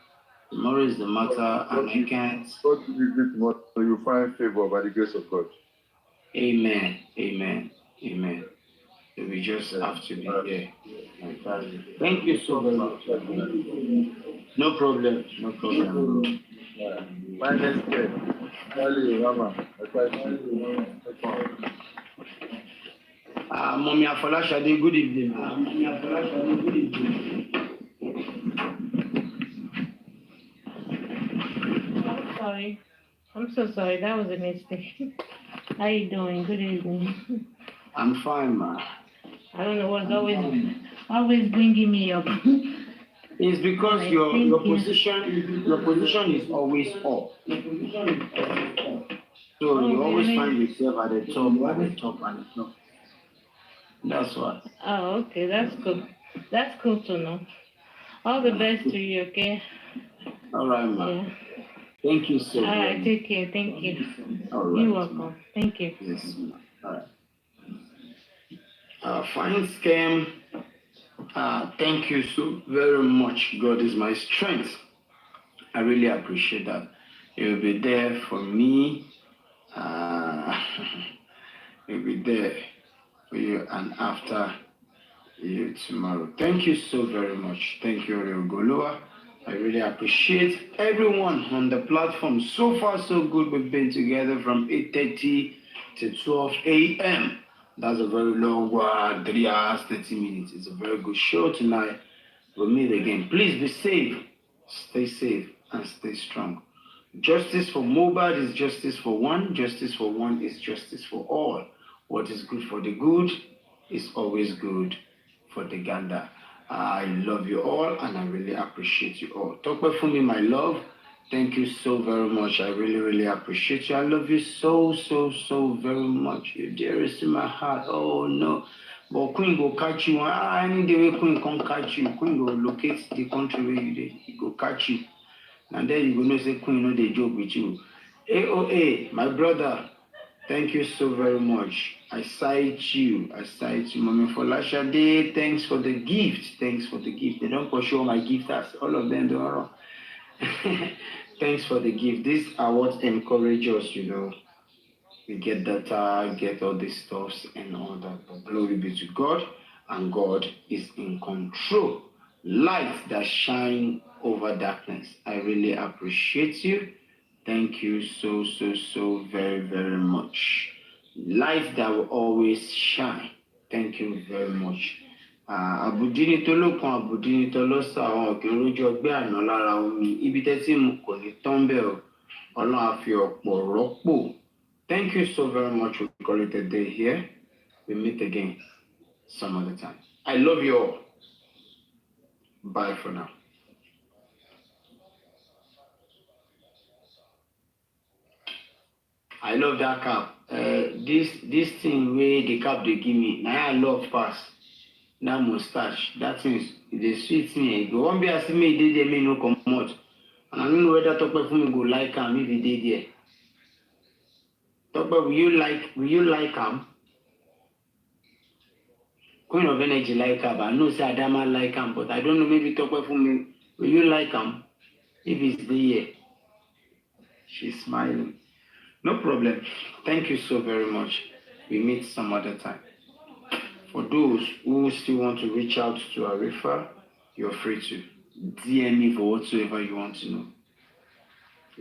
Tomorrow is the matter, and I can't. God will you tomorrow. You find favor by the grace of God. Amen. Amen. Amen. So we just have to be here. Thank you so very much. No problem. No problem. My next day. Rama. Mommy Afolashade, good evening. Sorry. I'm so sorry. That was a mistake. How you doing? Good evening. I'm fine, man. I don't know what's always bringing me up. It's because Alright, your thank you. position is always up. So you always really? find yourself at the top, at the top, at the top. That's what. Oh, okay. That's cool. That's cool to know. All the best to you, okay? All right, man. Yeah. Thank you so All much. right. Take care. Thank you. All right. You're welcome. Thank you. Yes, ma'am. All right. Fine scam. Thank you so very much. God is my strength. I really appreciate that. You'll be there for me. You'll be there for you and after you tomorrow. Thank you so very much. Thank you, Oriogoloa. I really appreciate everyone on the platform. So far, so good. We've been together from 8:30 to 12 a.m. That's a very long one, 3 hours, 30 minutes. It's a very good show tonight. We'll meet again. Please be safe, stay safe, and stay strong. Justice for Mohbad is justice for one. Justice for one is justice for all. What is good for the good is always good for the gander. I love you all and I really appreciate you all. Talk about for me, my love. Thank you so very much. I really, really appreciate you. I love you so, so, so very much. You're dearest in my heart. Oh no. But Queen go catch you. Any day Queen come catch you. Queen go locate the country where you did. He go catch you. And then you go know say Queen no dey joke with you. AOA, my brother. Thank you so very much. I cite you. Mommy Folashade. Thanks for the gift. Thanks for the gift. They don't pursue my gift as all of them don't. Thanks for the gift. These are what encourage us, you know. We get data, get all these stuffs and all that. But glory be to God, and God is in control. Light that shine over darkness. I really appreciate you. Thank you so, so, so very, very much. Light that will always shine. Thank you very much. Àbùdíní tó lókun àbùdíní tó lọ́sà àwọn òkè lójú ọgbẹ́ àná lára omi ibi tẹ́tí mu kò ní tán bẹ́ẹ̀ o Ọlọ́run á fi ọ̀pọ̀ rọ́pò. Thank you so very much. We call it a day here. We meet again some other time. I love you all. Bye for now. I love that cap. This thing where the cap they give me, now I love pass. That mustache, that thing, they sweet me. Go one be as me they me no come out. And I don't know whether talk about me go like him if he did there. Talk about will you like him? Queen of energy like him. I know say Adama like him, but I don't know maybe talk about me. Will you like him? If he's there. She's smiling. No problem. Thank you so very much. We meet some other time. For those who still want to reach out to Arifa, you're free to DM me for whatsoever you want to know.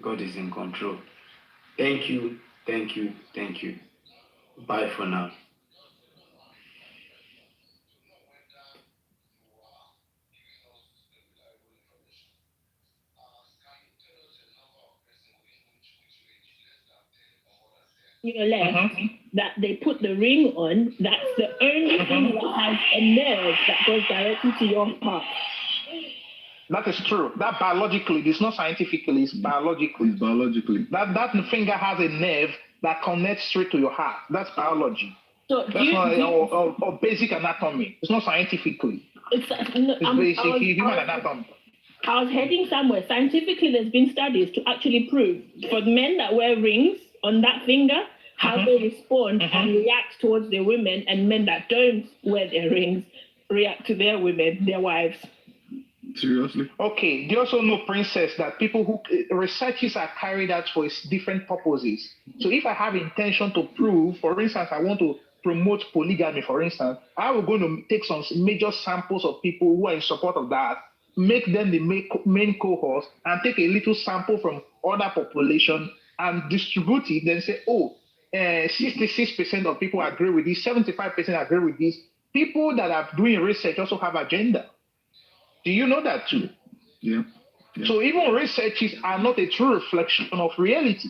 God is in control. Thank you, thank you, thank you. Bye for now. Your left that they put the ring on, that's the only thing that has a nerve that goes directly to your heart. That is true. That biologically, it's not scientifically, it's biologically. It's biologically. That finger has a nerve that connects straight to your heart. That's biology. So That's or basic anatomy. It's not scientifically. It's basic human anatomy. I was heading somewhere. Scientifically, there's been studies to actually prove for men that wear rings on that finger, how they respond and react towards their women, and men that don't wear their rings react to their women, their wives. Seriously? Okay. Do you also know, Princess, that people who researches are carried out for different purposes? So if I have intention to prove, for instance, I want to promote polygamy, for instance, I will going to take some major samples of people who are in support of that, make them the main cohort, and take a little sample from other population and distribute it, then say, 66% of people agree with this, 75% agree with this. People that are doing research also have agenda. Do you know that too? Yeah. So even researches are not a true reflection of reality.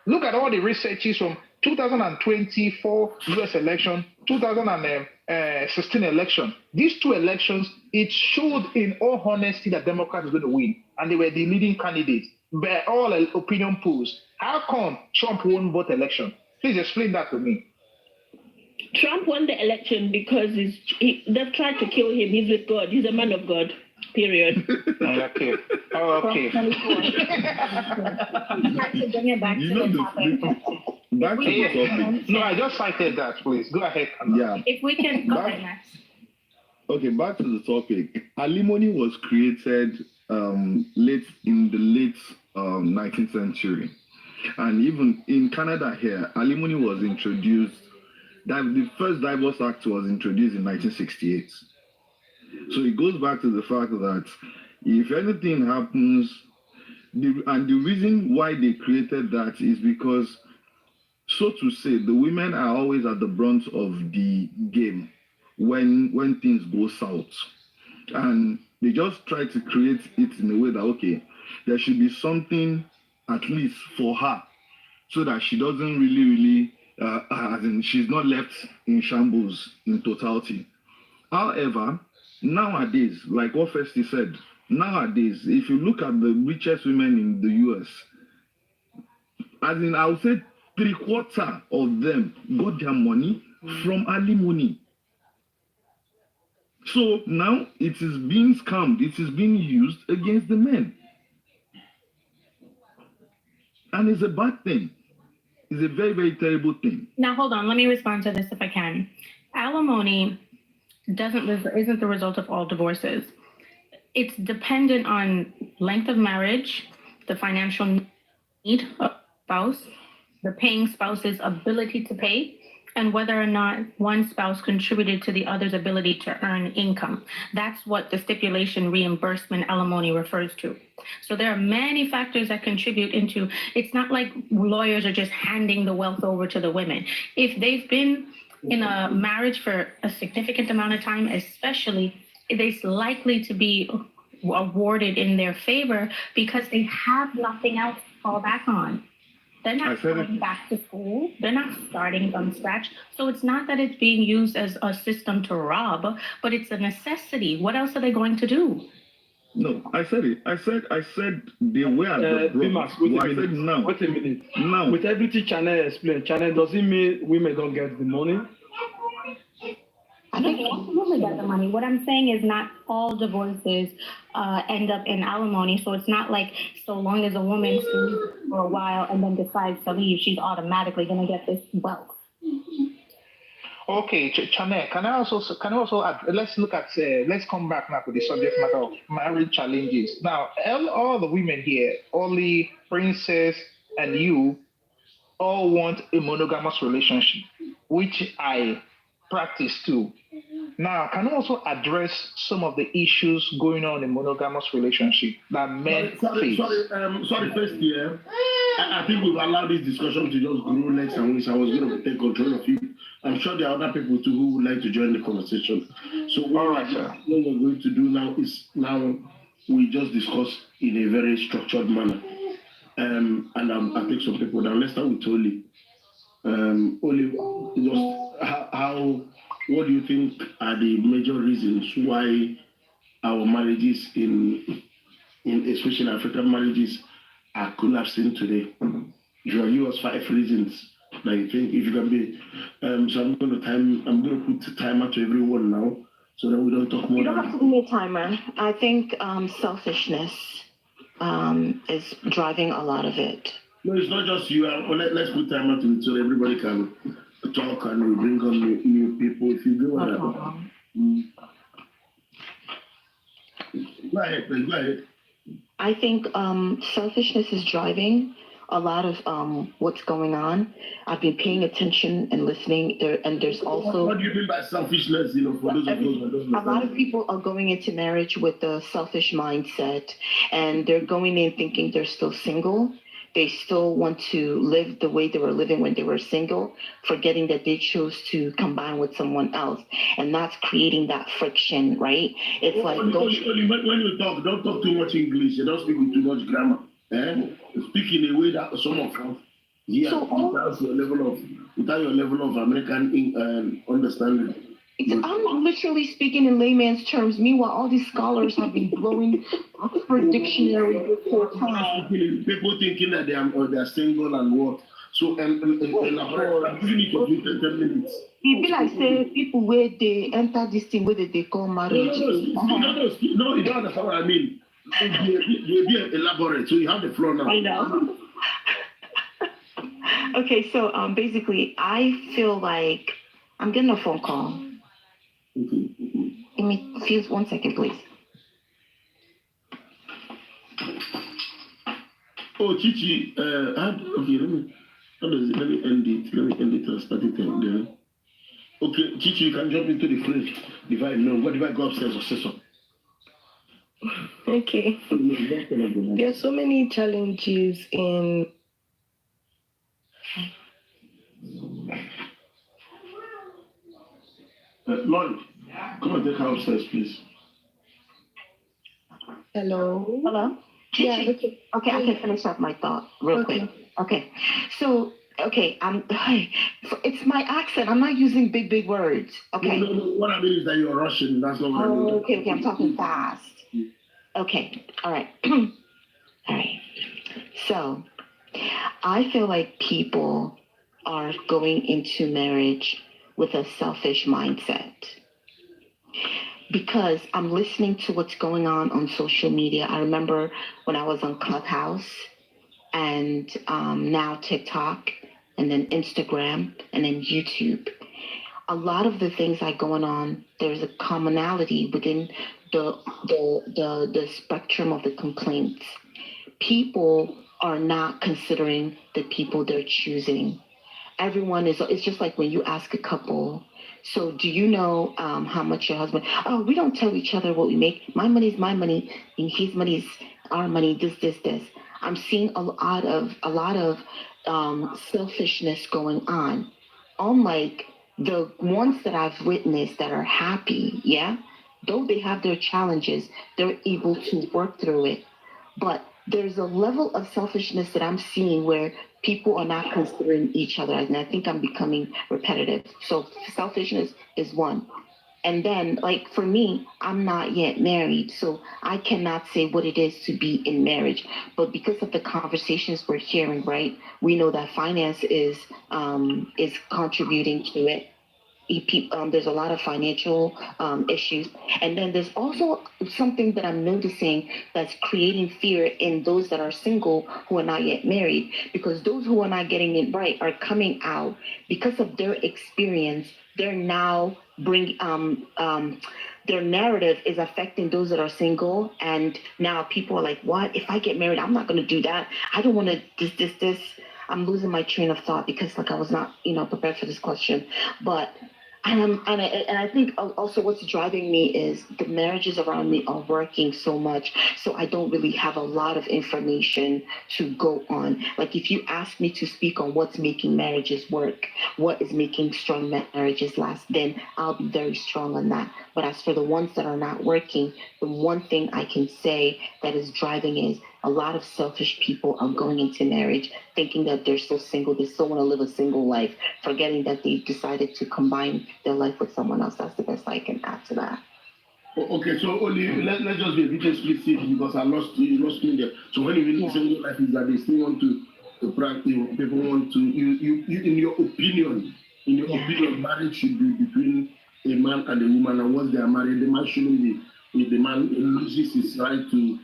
Look at all the researches from 2024 US election, 2016 election. These two elections, it showed in all honesty that Democrats were going to win, and they were the leading candidates by all opinion polls. How come Trump won both elections? Please explain that to me. Trump won the election because they've tried to kill him. He's with God. He's a man of God. Period. Okay. Oh, okay. Bring it back to the topic. Back to the topic. No, I just cited that, please. Go ahead. Yeah. If we can go ahead, Max. Okay, back to the topic. Alimony was created late 19th century. And even in Canada here, alimony was introduced. The first Divorce Act was introduced in 1968. So it goes back to the fact that if anything happens, and the reason why they created that is because, so to say, the women are always at the brunt of the game when things go south. And they just try to create it in a way that, okay, there should be something at least for her so that she doesn't really, as in she's not left in shambles in totality. However, nowadays, like what Festy said, nowadays, if you look at the richest women in the US, as in I would say 3/4 of them got their money from alimony. So now it is being scammed, it is being used against the men. And it's a bad thing. It's a very, very terrible thing. Now, hold on. Let me respond to this if I can. Alimony isn't the result of all divorces. It's dependent on length of marriage, the financial need of spouse, the paying spouse's ability to pay, and whether or not one spouse contributed to the other's ability to earn income. That's what the stipulation reimbursement alimony refers to. So there are many factors that contribute into, it's not like lawyers are just handing the wealth over to the women. If they've been in a marriage for a significant amount of time, especially, it's likely to be awarded in their favor because they have nothing else to fall back on. They're not going back to school. They're not starting from scratch. So it's not that it's being used as a system to rob, but it's a necessity. What else are they going to do? No, I said it. I said they were at the Bimas, I said now. Wait a minute. Now. With everything Channel explained, Channel doesn't mean women don't get the money. I think women get the money. What I'm saying is not all divorces end up in alimony. So it's not like so long as a woman stays for a while and then decides to leave, she's automatically going to get this wealth. Okay, Chanel, can I also add, let's come back now to the subject matter of marriage challenges. Now, all the women here, Oli, Princess, and you, all want a monogamous relationship, which I practice too. Now, can you also address some of the issues going on in monogamous relationship that men face? Sorry, first year. I think we've allowed this discussion to just grow next and week. I was going to take control of you. I'm sure there are other people too who would like to join the conversation. So what we're going to do now is we just discuss in a very structured manner. And I'll take some people down. Let's start with Oli. Oli, just what do you think are the major reasons why our marriages in especially African marriages are collapsing today? You us 5 reasons that you think, if you can be. So I'm going to put the timer to everyone now, so that we don't talk more. You don't have to give me a timer. I think selfishness is driving a lot of it. No, it's not just you. Let's put timer to it so everybody can talk and we bring on new people. If you go ahead. Go ahead. I think selfishness is driving a lot of what's going on. I've been paying attention and listening there, and there's also. What do you mean by selfishness? For those of those who don't know. A lot of people are going into marriage with a selfish mindset, and they're going in thinking they're still single. They still want to live the way they were living when they were single, forgetting that they chose to combine with someone else. And that's creating that friction, right? It's like... When you talk, don't talk too much English. You don't speak with too much grammar. Speak in a way that some of us Yeah, So all, without your level of American understanding. I'm literally speaking in layman's terms. Meanwhile, all these scholars have been blowing Oxford Dictionary this whole time. People thinking that they're single and what. So elaborate. I'm giving it to you 10 minutes. It be like say people where they enter this thing where they call marriage. No, you don't understand what I mean. You be elaborate, so you have the floor now. I know. Okay, so basically, I feel like I'm getting a phone call. Give me 1 second, please. Oh, Chichi, okay, let me end it and start it there. Okay, Chichi, you can jump into the fridge. Divide no. What if I go upstairs or say so? Okay. There are so many challenges in Lord, come and take her upstairs, please. Hello. Yeah. Okay, I can finish up my thought real quick. Okay. So, it's my accent. I'm not using big words. Okay. No. What I mean is that you're rushing. That's not what I mean. Okay. I'm talking fast. Okay. All right. All right. So, I feel like people are going into marriage with a selfish mindset. Because I'm listening to what's going on social media. I remember when I was on Clubhouse and now TikTok and then Instagram and then YouTube. A lot of the things that are going on, there's a commonality within the spectrum of the complaints. People are not considering the people they're choosing. It's just like when you ask a couple, so do you know how much your husband, oh, we don't tell each other what we make. My money is my money and his money is our money, this. I'm seeing a lot of selfishness going on. Unlike the ones that I've witnessed that are happy, yeah, though they have their challenges, they're able to work through it. But there's a level of selfishness that I'm seeing where people are not considering each other. And I think I'm becoming repetitive. So selfishness is one. And then, like, for me, I'm not yet married, so I cannot say what it is to be in marriage. But because of the conversations we're hearing, right, we know that finance is contributing to it. There's a lot of financial issues. And then there's also something that I'm noticing that's creating fear in those that are single who are not yet married, because those who are not getting it right are coming out because of their experience. They're now their narrative is affecting those that are single. And now people are like, what? If I get married, I'm not going to do that. I don't want to this. I'm losing my train of thought because I was not, prepared for this question. But I think also what's driving me is the marriages around me are working so much, so I don't really have a lot of information to go on. Like if you ask me to speak on what's making marriages work, what is making strong marriages last, then I'll be very strong on that. But as for the ones that are not working, the one thing I can say that is driving is a lot of selfish people are going into marriage thinking that they're so single, they still want to live a single life, forgetting that they decided to combine their life with someone else. That's the best I can add to that. Okay, so only let's just be a bit explicit because I lost me there. So when you really single life is that they still want to practice, people want to you in your opinion, marriage should be between a man and a woman, and once they are married, the man shouldn't be, if the man loses his right to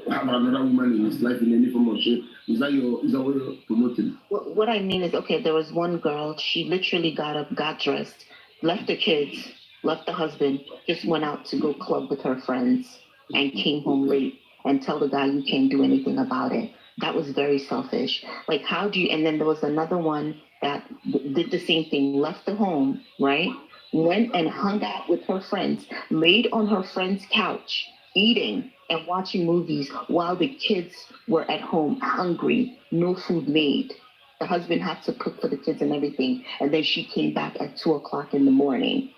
have another woman in his life in any form or shape. Is that what you're promoting? What I mean is, okay, there was one girl, she literally got up, got dressed, left the kids, left the husband, just went out to go club with her friends and came home late and tell the guy you can't do anything about it. That was very selfish. Like, how do you, and then there was another one that did the same thing, left the home, right? Went and hung out with her friends, laid on her friend's couch, eating and watching movies while the kids were at home hungry, no food made. The husband had to cook for the kids and everything. And then she came back at 2:00 in the morning.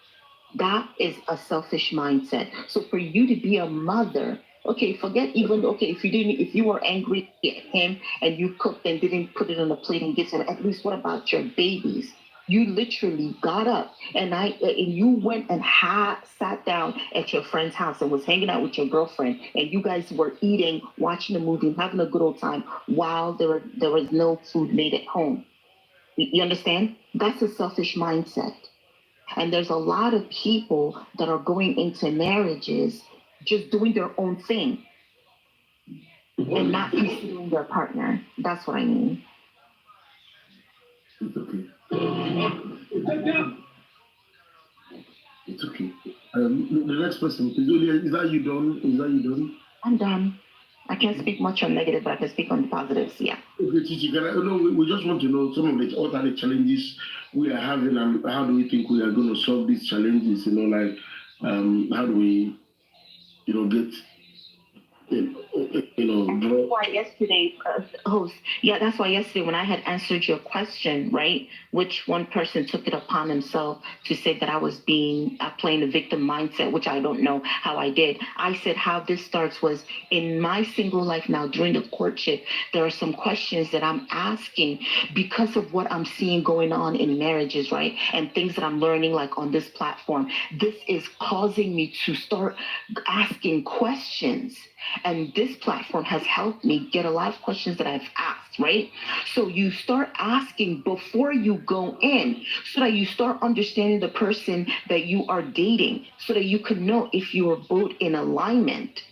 That is a selfish mindset. So for you to be a mother Okay, forget even okay if you were angry at him and you cooked and didn't put it on the plate and get it. At least what about your babies? You literally got up and you went and sat down at your friend's house and was hanging out with your girlfriend and you guys were eating, watching a movie, and having a good old time while there was no food made at home. You understand? That's a selfish mindset. And there's a lot of people that are going into marriages just doing their own thing and not considering their partner. That's what I mean. It's okay. It's okay. The next person, is that you done? I'm done. I can't speak much on negative, but I can speak on the positives. Yeah. Okay, Chichi, we just want to know what are the challenges we are having and how do we think we are going to solve these challenges? How do we, get, That's why yesterday, host, that's why yesterday when I had answered your question, right, which one person took it upon himself to say that I was playing the victim mindset, which I don't know how I did. I said how this starts was in my single life now during the courtship, there are some questions that I'm asking because of what I'm seeing going on in marriages, right, and things that I'm learning like on this platform. This is causing me to start asking questions. And this platform has helped me get a lot of questions that I've asked, right? So you start asking before you go in so that you start understanding the person that you are dating so that you can know if you are both in alignment.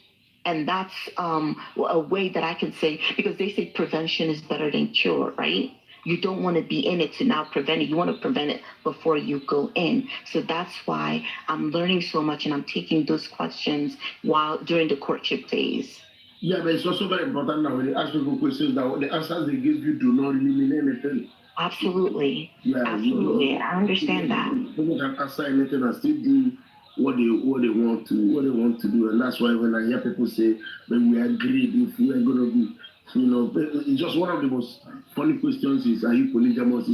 And that's a way that I can say, because they say prevention is better than cure, right? You don't want to be in it to now prevent it. You want to prevent it before you go in. So that's why I'm learning so much and I'm taking those questions during the courtship phase. Yeah, but it's also very important now when you ask people questions that the answers they give you do not really mean anything. Absolutely. Yeah, absolutely. I understand that. People can answer anything and still do what they want to do. And that's why when I hear people say, when we agreed if we are going to be, it's just one of the most funny questions is, are you polygamous?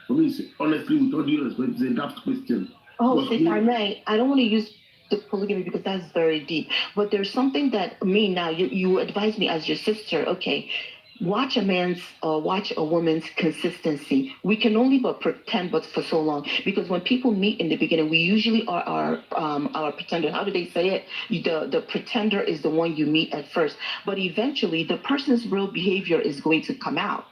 For me, honestly, with all due respect, it's a daft question. Oh, if I may, I don't want to use the polygamy because that's very deep. But there's something that you advise me as your sister, okay, watch a woman's consistency. We can only but pretend but for so long, because when people meet in the beginning, we usually are our pretender. How do they say it? The pretender is the one you meet at first, but eventually the person's real behavior is going to come out.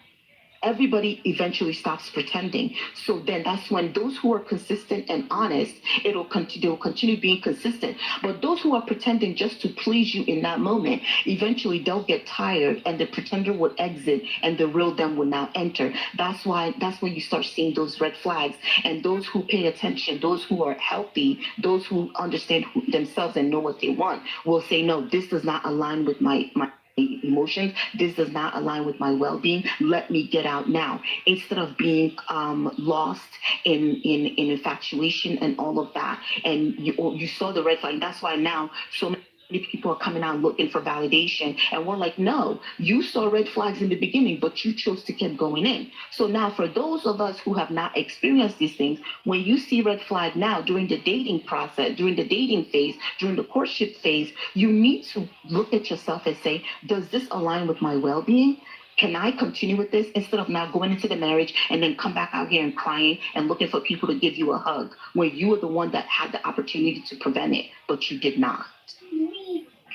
Everybody eventually stops pretending. So then that's when those who are consistent and honest, they'll continue being consistent. But those who are pretending just to please you in that moment, eventually they'll get tired and the pretender will exit and the real them will now enter. That's when you start seeing those red flags. And those who pay attention, those who are healthy, those who understand themselves and know what they want will say, no, this does not align with my emotions. This does not align with my well-being. Let me get out now, instead of being lost in infatuation and all of that. And you saw the red flag. That's why now so many people are coming out looking for validation, and we're like, no, you saw red flags in the beginning, but you chose to keep going in. So now for those of us who have not experienced these things, when you see red flag now during the dating process, during the dating phase, during the courtship phase, you need to look at yourself and say, does this align with my well-being? Can I continue with this, instead of now going into the marriage and then come back out here and crying and looking for people to give you a hug when you were the one that had the opportunity to prevent it, but you did not?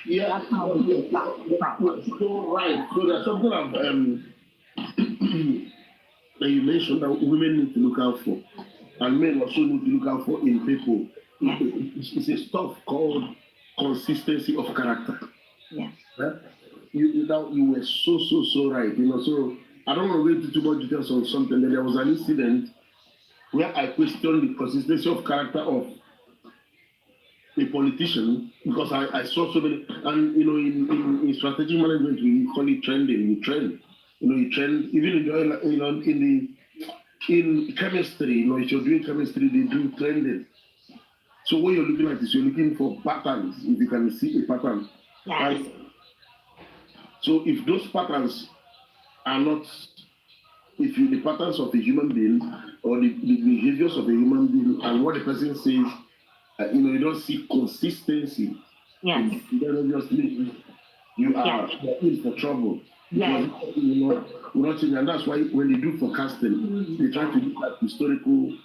Yeah, that's how we get back to the problem. So right. So there's something that you mentioned that women need to look out for, and men also need to look out for in people. Yes. It's a stuff called consistency of character. Yes. Right? You were so right. So I don't want to go into too much details on something. But there was an incident where I questioned the consistency of character of a politician, because I saw so many, and in strategic management we call it trending. You trend, you trend even in chemistry. If you're doing chemistry, they do trending. So what you're looking at is you're looking for patterns. If you can see a pattern, yes. Right? So if those patterns are not, the patterns of a human being or the behaviors of a human being and what the person says, you don't see consistency Yes. Then obviously you are in for trouble. Yes. And that's why when they do forecasting, they try to look at historical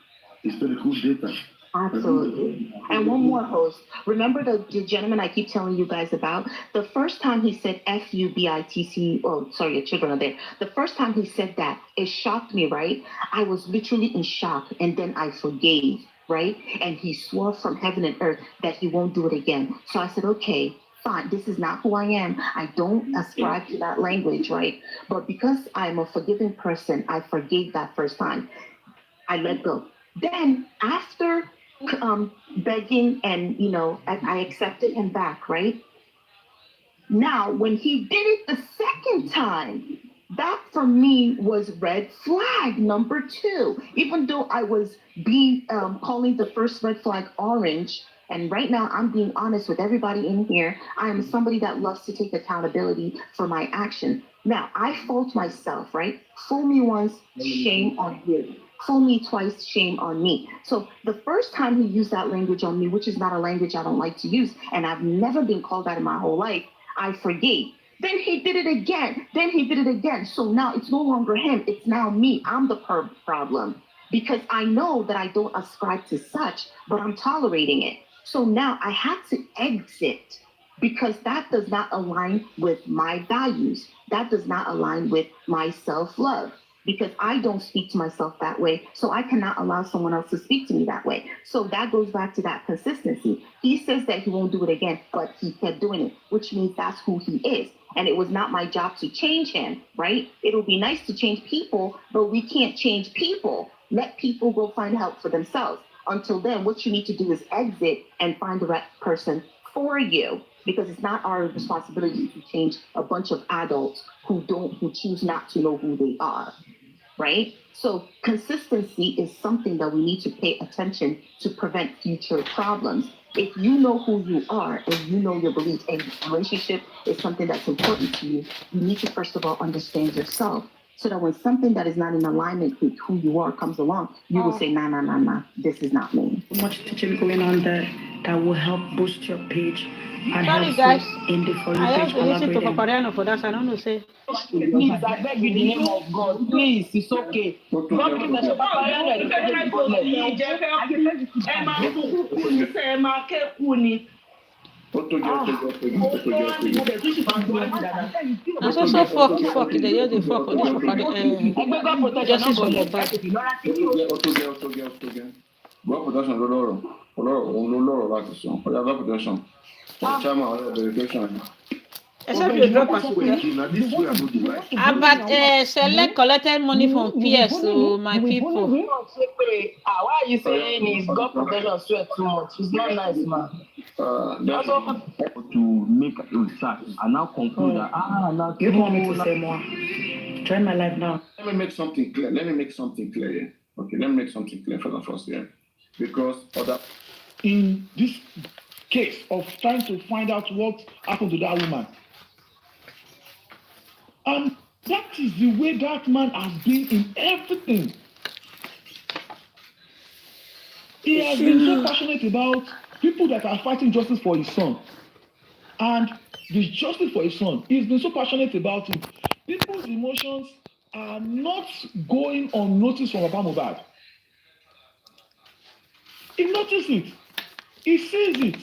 data. Absolutely. And one more, host. Remember the gentleman I keep telling you guys about? The first time he said FUBITC, oh, sorry, your children are there. The first time he said that, it shocked me, right? I was literally in shock, and then I forgave, right? And he swore from heaven and earth that he won't do it again. So I said, okay, fine, this is not who I am. I don't ascribe to that language, right? But because I'm a forgiving person, I forgave that first time. I let go. Then after begging and, I accepted him back, right? Now, when he did it the second time, that for me was red flag number 2. Even though I was calling the first red flag orange, and right now I'm being honest with everybody in here, I am somebody that loves to take accountability for my action. Now, I fault myself, right? Fool me once, shame on you. Fool me twice, shame on me. So the first time he used that language on me, which is not a language I don't like to use, and I've never been called that in my whole life, I forgave. Then he did it again. Then he did it again. So now it's no longer him. It's now me. I'm the problem. Because I know that I don't ascribe to such, but I'm tolerating it. So now I have to exit because that does not align with my values. That does not align with my self-love. Because I don't speak to myself that way, so I cannot allow someone else to speak to me that way. So that goes back to that consistency. He says that he won't do it again, but he kept doing it, which means that's who he is. And it was not my job to change him, right? It would be nice to change people, but we can't change people. Let people go find help for themselves. Until then, what you need to do is exit and find the right person for you, because it's not our responsibility to change a bunch of adults who choose not to know who they are. Right? So consistency is something that we need to pay attention to prevent future problems. If you know who you are and you know your beliefs and relationship is something that's important to you, you need to first of all understand yourself so that when something that is not in alignment with who you are comes along, you will say, nah, this is not me. So much teaching going on there that will help boost your page and Sorry, help guys. you in the For You I have page to listen to collaborating. Papariano for that. I don't know, say. Please, I beg you in the name of God, please, it's okay. God give us a Papariano. I'm so fuck. They just the fuck on this Papariano. Justice for Mohbad. God protection lọ́rọ̀ láti sọ. Ọ̀yà God protection. Chairman ọ̀rẹ́ verification. Except you drop us. But select collected money from PS, so my people. Why are you saying is God protection sweat too much? It's not nice, man. To make research and now conclude that now You don't want me to say more. Join my life now. Let me make something clear. Here. Okay, let me make something clear for the first here. Because in this case of trying to find out what happened to that woman, that is the way that man has been in everything. He has been so passionate about people that are fighting justice for his son. And the justice for his son, he's been so passionate about it. People's emotions are not going unnoticed from Papa Mohbad. He noticed it. He sees it.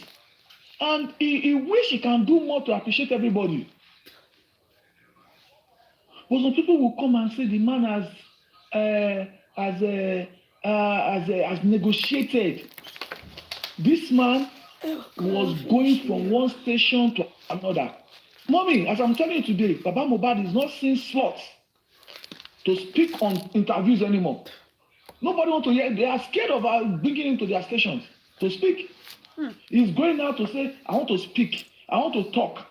And he wish he can do more to appreciate everybody. But some people will come and say the man has negotiated. This man was going from one station to another. Mommy, as I'm telling you today, Papa Mohbad is not seeing slots to speak on interviews anymore. Nobody wants to hear. They are scared of bringing him to their stations to speak. He's going out to say, I want to speak. I want to talk.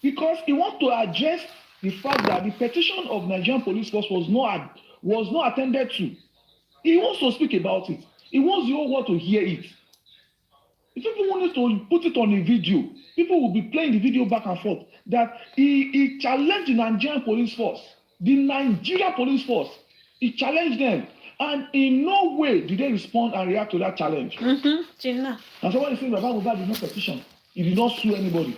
Because he wants to address the fact that the petition of Nigerian police force was not attended to. He wants to speak about it. He wants the whole world to hear it. If people wanted to put it on a video, people will be playing the video back and forth that he challenged the Nigerian police force. The Nigerian police force. He challenged them. And in no way did they respond and react to that challenge. Gina. And so when you say Baba Mohbad did not petition, He did not sue anybody.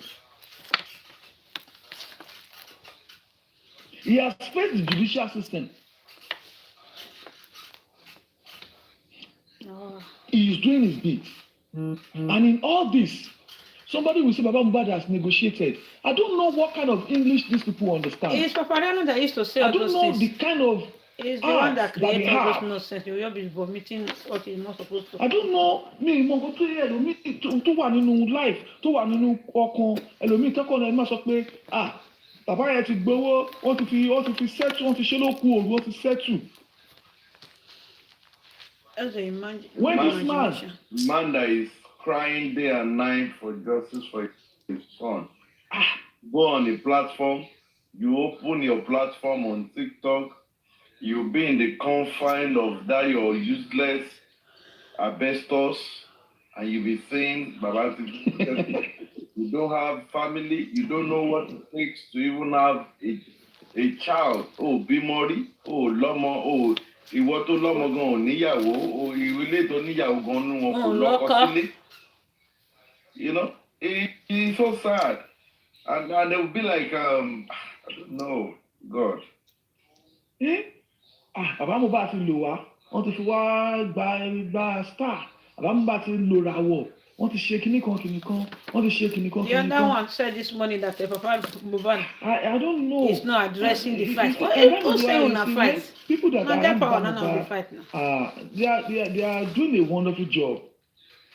He has faced the judicial system. He is doing his bit. And in all this, somebody will say Baba Mohbad has negotiated. I don't know what kind of English these people understand. It's Paparano that used to say I all don't those know things. the kind of It's the one that created all have. those nonsense. You will be vomiting what is not supposed to. I don't know. Mi mo go to here ẹlòmíì tó wà nínú life tó wà nínú ọkàn ẹlòmíì tọkàn ẹ má sọ pé bàbá yẹn ti gbowó wọ́n ti fi settle wọ́n ti ṣe lókù òru wọ́n ti settle. When this man that is crying day and night for justice for his son, go on a platform, you open your platform on TikTok, you'll be in the confine of that your useless asbestos, and you'll be saying, Baba, you don't have family, you don't know what it takes to even have a child. Oh, Bimori, oh, Lomo, oh, ìwọ tó lọ́mọ gan ò níyàwó, ìwílé tó níyàwó gan nú wọn kò lọ́kọ sílé. You know, it's so sad. And they will be like, I don't know, God. Bàbá Mohbad ti lò wá, wọ́n ti fi wá gba star. Bàbá Mohbad ti lò ràwọ̀, wọ́n ti ṣe kinní kan, wọ́n ti ṣe kinní kan. The other one said this morning that Papa Mohbad I don't know. He's not addressing the fight. Who's saying on a fight? People that are power, none of the fight now. They are doing a wonderful job,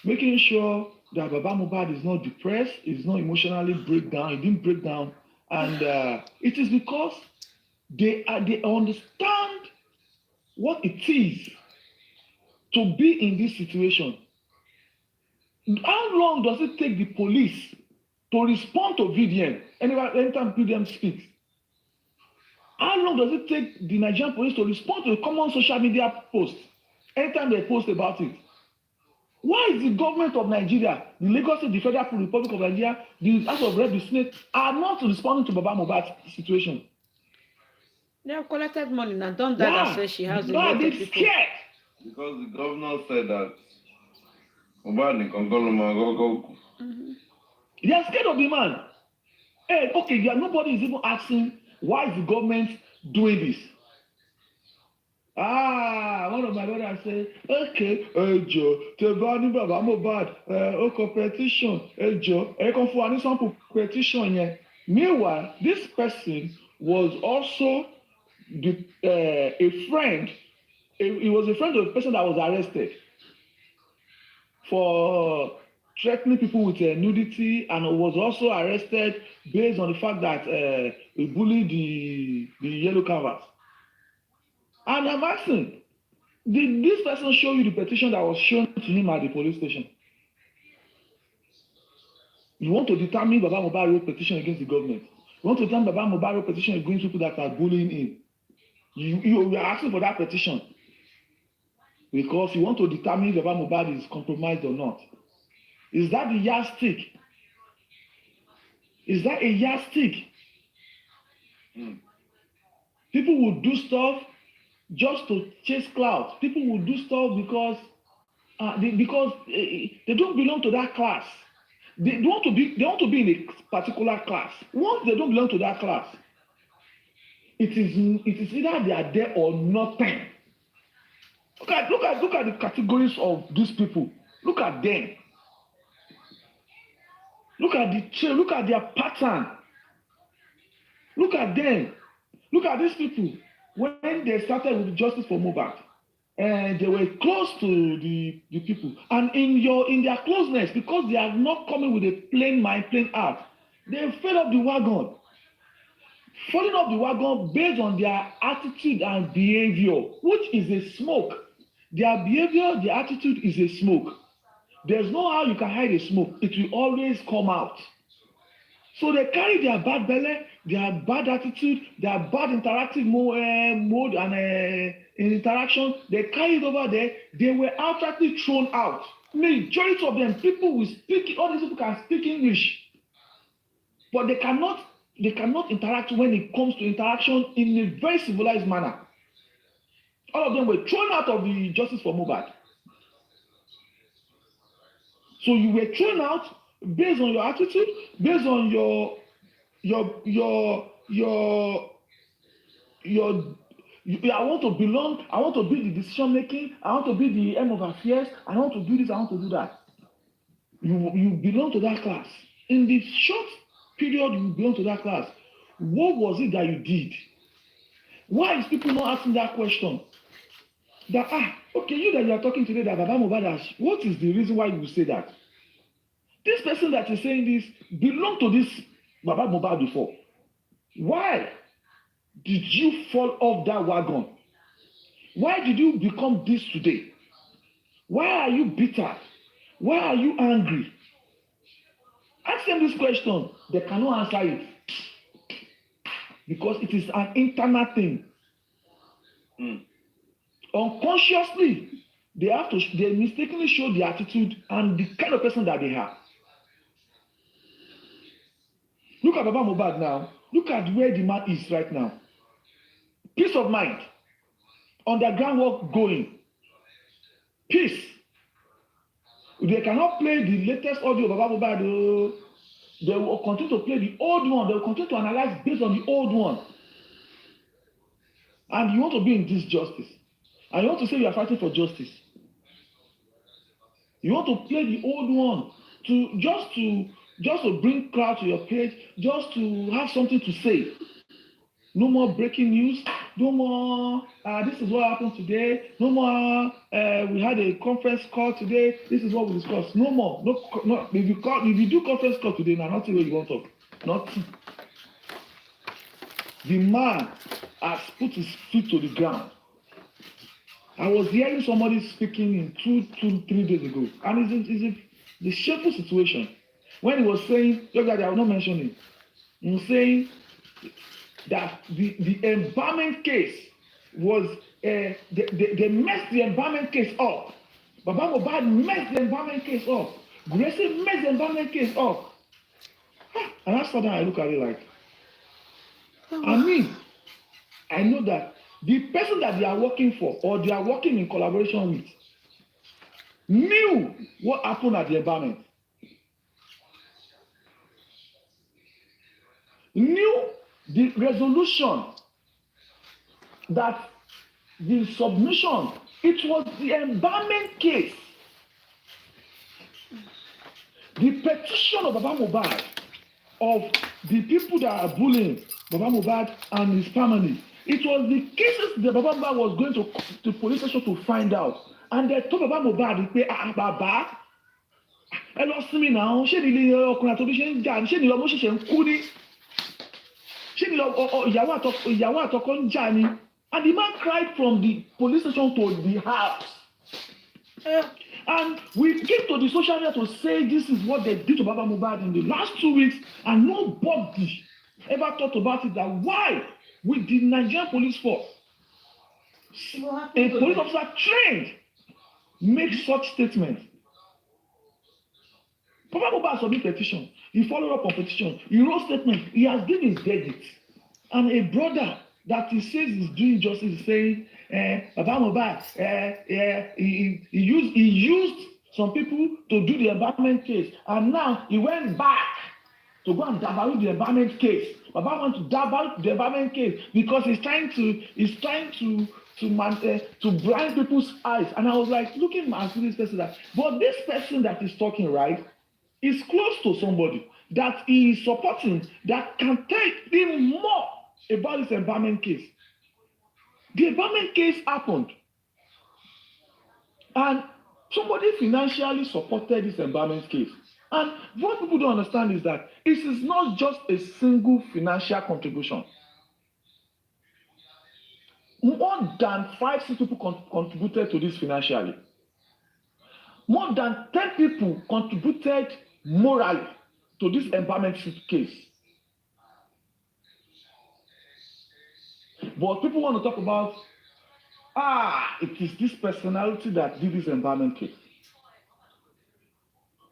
making sure that Baba Mohbad is not depressed, is not emotionally break down. He didn't break down, and it is because they understand what it is to be in this situation. How long does it take the police to respond to VDM anytime VDM speaks? How long does it take the Nigerian police to respond to a common social media post anytime they post about it? Why is the government of Nigeria, the Lagos State, the Federal Republic of Nigeria, the House of Rep, the Senate, are not responding to Baba Mohbad's situation? They have collected money and done that and said she has a lot of people. Scared. Because the governor said that Mohbad can go. They are scared of the man. Hey, okay, nobody is even asking why is the government doing this. One of my brothers said, okay, Tebani Baba Mohbad, competition, some petition. Meanwhile, this person was also a friend. He was a friend of the person that was arrested for threatening people with nudity, and was also arrested based on the fact that he bullied the yellow canvas. And I'm asking, did this person show you the petition that was shown to him at the police station? You want to determine Baba Mohbad wrote petition against the government. You want to determine Baba Mohbad wrote petition against people that are bullying him. You are asking for that petition because you want to determine if Baba Mohbad is compromised or not. Is that the yardstick? Is that a yardstick? People will do stuff just to chase clouds. People will do stuff because they don't belong to that class. They want to be in a particular class. Once they don't belong to that class, it is either they are there or nothing. Look at the categories of these people. Look at them. Look at their pattern. Look at them. Look at these people. When they started with justice for Mohbad, and they were close to the people, and in their closeness, because they are not coming with a plain mind, plain heart, they fell off the wagon. Falling off the wagon based on their attitude and behavior, which is a smoke. Their behavior, their attitude is a smoke. There's no how you can hide a smoke. It will always come out. So they carry their bad belly, their bad attitude, their bad interactive mode and interaction. They carry it over there. They were outrightly thrown out. Majority of them, people will speak. All these people can speak English, but they cannot interact when it comes to interaction in a very civilized manner. All of them were thrown out of the justice for Mohbad. So you were thrown out based on your attitude, based on your I want to belong, I want to be the decision making, I want to be the aim of affairs, I want to do this, I want to do that. You belong to that class. In the short period you belong to that class, what was it that you did? Why is people not asking that question? That okay, you that you are talking today that Baba Mohbad, what is the reason why you say that? This person that is saying this belonged to this Baba Mohbad before. Why did you fall off that wagon? Why did you become this today? Why are you bitter? Why are you angry? Ask them this question. They cannot answer it. Because it is an internal thing. Unconsciously, they mistakenly show the attitude and the kind of person that they are. Look at Baba Mohbad now. Look at where the man is right now. Peace of mind. Underground work going. Peace. They cannot play the latest audio of Baba Mohbad. They will continue to play the old one. They will continue to analyze based on the old one. And you want to be in this justice. And you want to say you are fighting for justice. You want to play the old one just to bring crowd to your page, just to have something to say. No more breaking news. No more, this is what happened today. No more, we had a conference call today. This is what we discussed. No more. No, if you do conference call today, now nothing what you want to talk. Nothing. The man has put his feet to the ground. I was hearing somebody speaking in 3 days ago, and it's the shameful situation. When he was saying, look at it, I will not mention it. He was saying that the embalming case was, they messed the embalming case up. Baba Mohbad messed the embalming case up. Gracie messed the embalming case up. And after that, I look at it like, I know that the person that they are working for or they are working in collaboration with knew what happened at the embalmment. Knew the resolution that the submission, it was the embalmment case. The petition of Baba Mohbad, of the people that are bullying Baba Mohbad and his family, it was the cases that Baba Mohbad was going to the police station to find out. And they told Baba Mohbad, Baba, ẹ lọ sí mi náà, ṣé ni ọkùnrin àtọ́bí ṣe ń jà ní, ṣé ni ọmọ ṣẹ̀ṣẹ̀ ń kú ní, ṣé ni ìyàwó àtọkọ ń jà ní. And the man cried from the police station to the house. And we came to the social media to say this is what they did to Baba Mohbad in the last 2 weeks, and nobody ever thought about it. That why with the Nigerian police force, a police officer trained, make such statements. Baba Mohbad submitted petition. He followed up on petition. He wrote statement. He has given his verdict. And a brother that he says is doing justice is saying, Baba Mohbad, he used some people to do the embalmment case, and now he went back to go and dabble the embalmment case. Baba wants to dabble the embalmment case because he's trying to blind people's eyes. And I was like looking at this person but this person that is talking, right, is close to somebody that he is supporting that can tell him more about this embalmment case. The embalmment case happened, and somebody financially supported this embalmment case. And what people don't understand is that it is not just a single financial contribution. More than 5-6 people contributed to this financially. More than 10 people contributed morally to this embalmment case. But people want to talk about, it is this personality that did this embalmment case.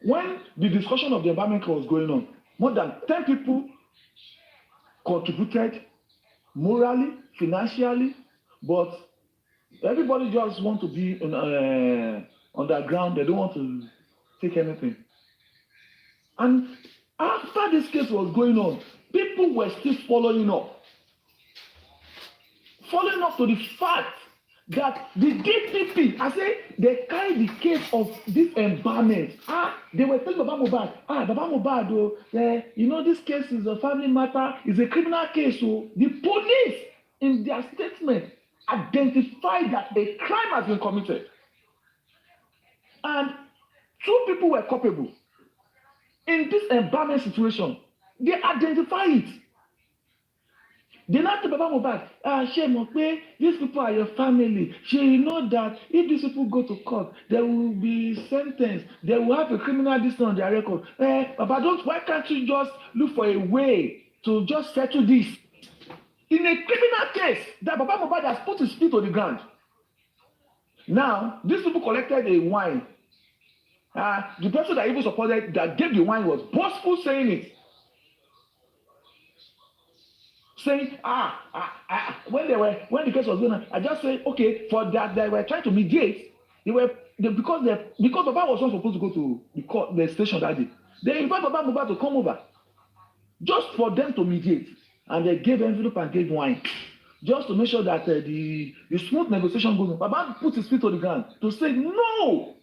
When the discussion of the embalmment case was going on, more than 10 people contributed morally, financially, but everybody just want to be on the ground. They don't want to take anything. And after this case was going on, people were still following up to the fact that the DPP, I say, they carry the case of this embalmment. They were telling Baba Mohbad, this case is a family matter, it's a criminal case. So the police, in their statement, identified that a crime has been committed. And 2 people were culpable. In this embalmment situation, they identify it. They not to Baba Mohbad, these people are your family. You know that if these people go to court, they will be sentenced. They will have a criminal distance on their record. Baba, why can't you just look for a way to just settle this? In a criminal case, that Baba Mohbad has put his feet on the ground. Now, these people collected a wine. The person that even supported, that gave the wine was boastful saying it. Saying, when the case was going on, I just said, okay, for that they were trying to mediate. Because Baba was not supposed to go to the station that day. They invited Baba Mohbad to come over, just for them to mediate, and they gave envelope and gave wine, just to make sure that the smooth negotiation goes on. Baba put his feet on the ground to say no.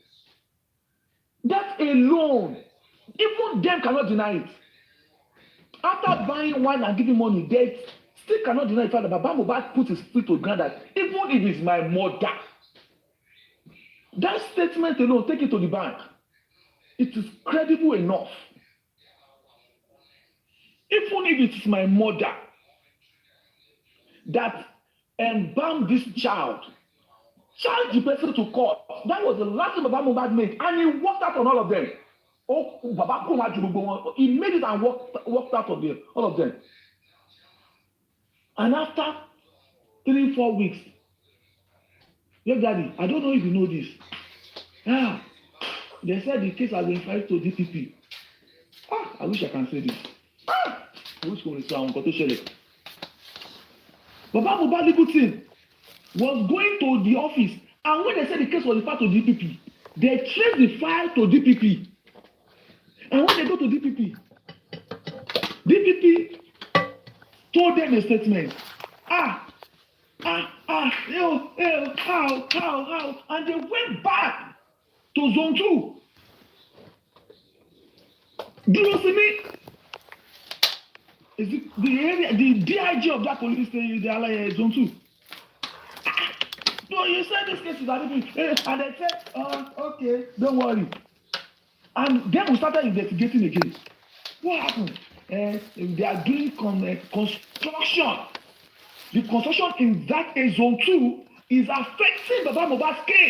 That alone, even them cannot deny it. After buying wine and giving money, they still cannot deny the fact that Baba Mohbad put his feet to the ground that even if it's my mother, that statement alone, take it to the bank. It is credible enough. Even if it is my mother that embalmed this child, charge the person to court. That was the last thing Baba Mohbad made, and he walked out on all of them. He made it and walked out of all of them. And after 3-4 weeks, Daddy, I don't know if you know this. They said the case has been filed to DPP. I wish I can say this. I wish I could say Baba Mohbad legal team was going to the office, and when they said the case was filed to DPP, they traced the file to DPP. And when they go to DPP told them a statement. How, and they went back to zone 2. Do you see me? Is it the area, the DIG of that police station, they are like zone 2? No, you said this case is a different, and they said, okay, don't worry. And then we started investigating again. What happened? They are doing construction. The construction in that zone 2 is affecting Baba Mohbad's case.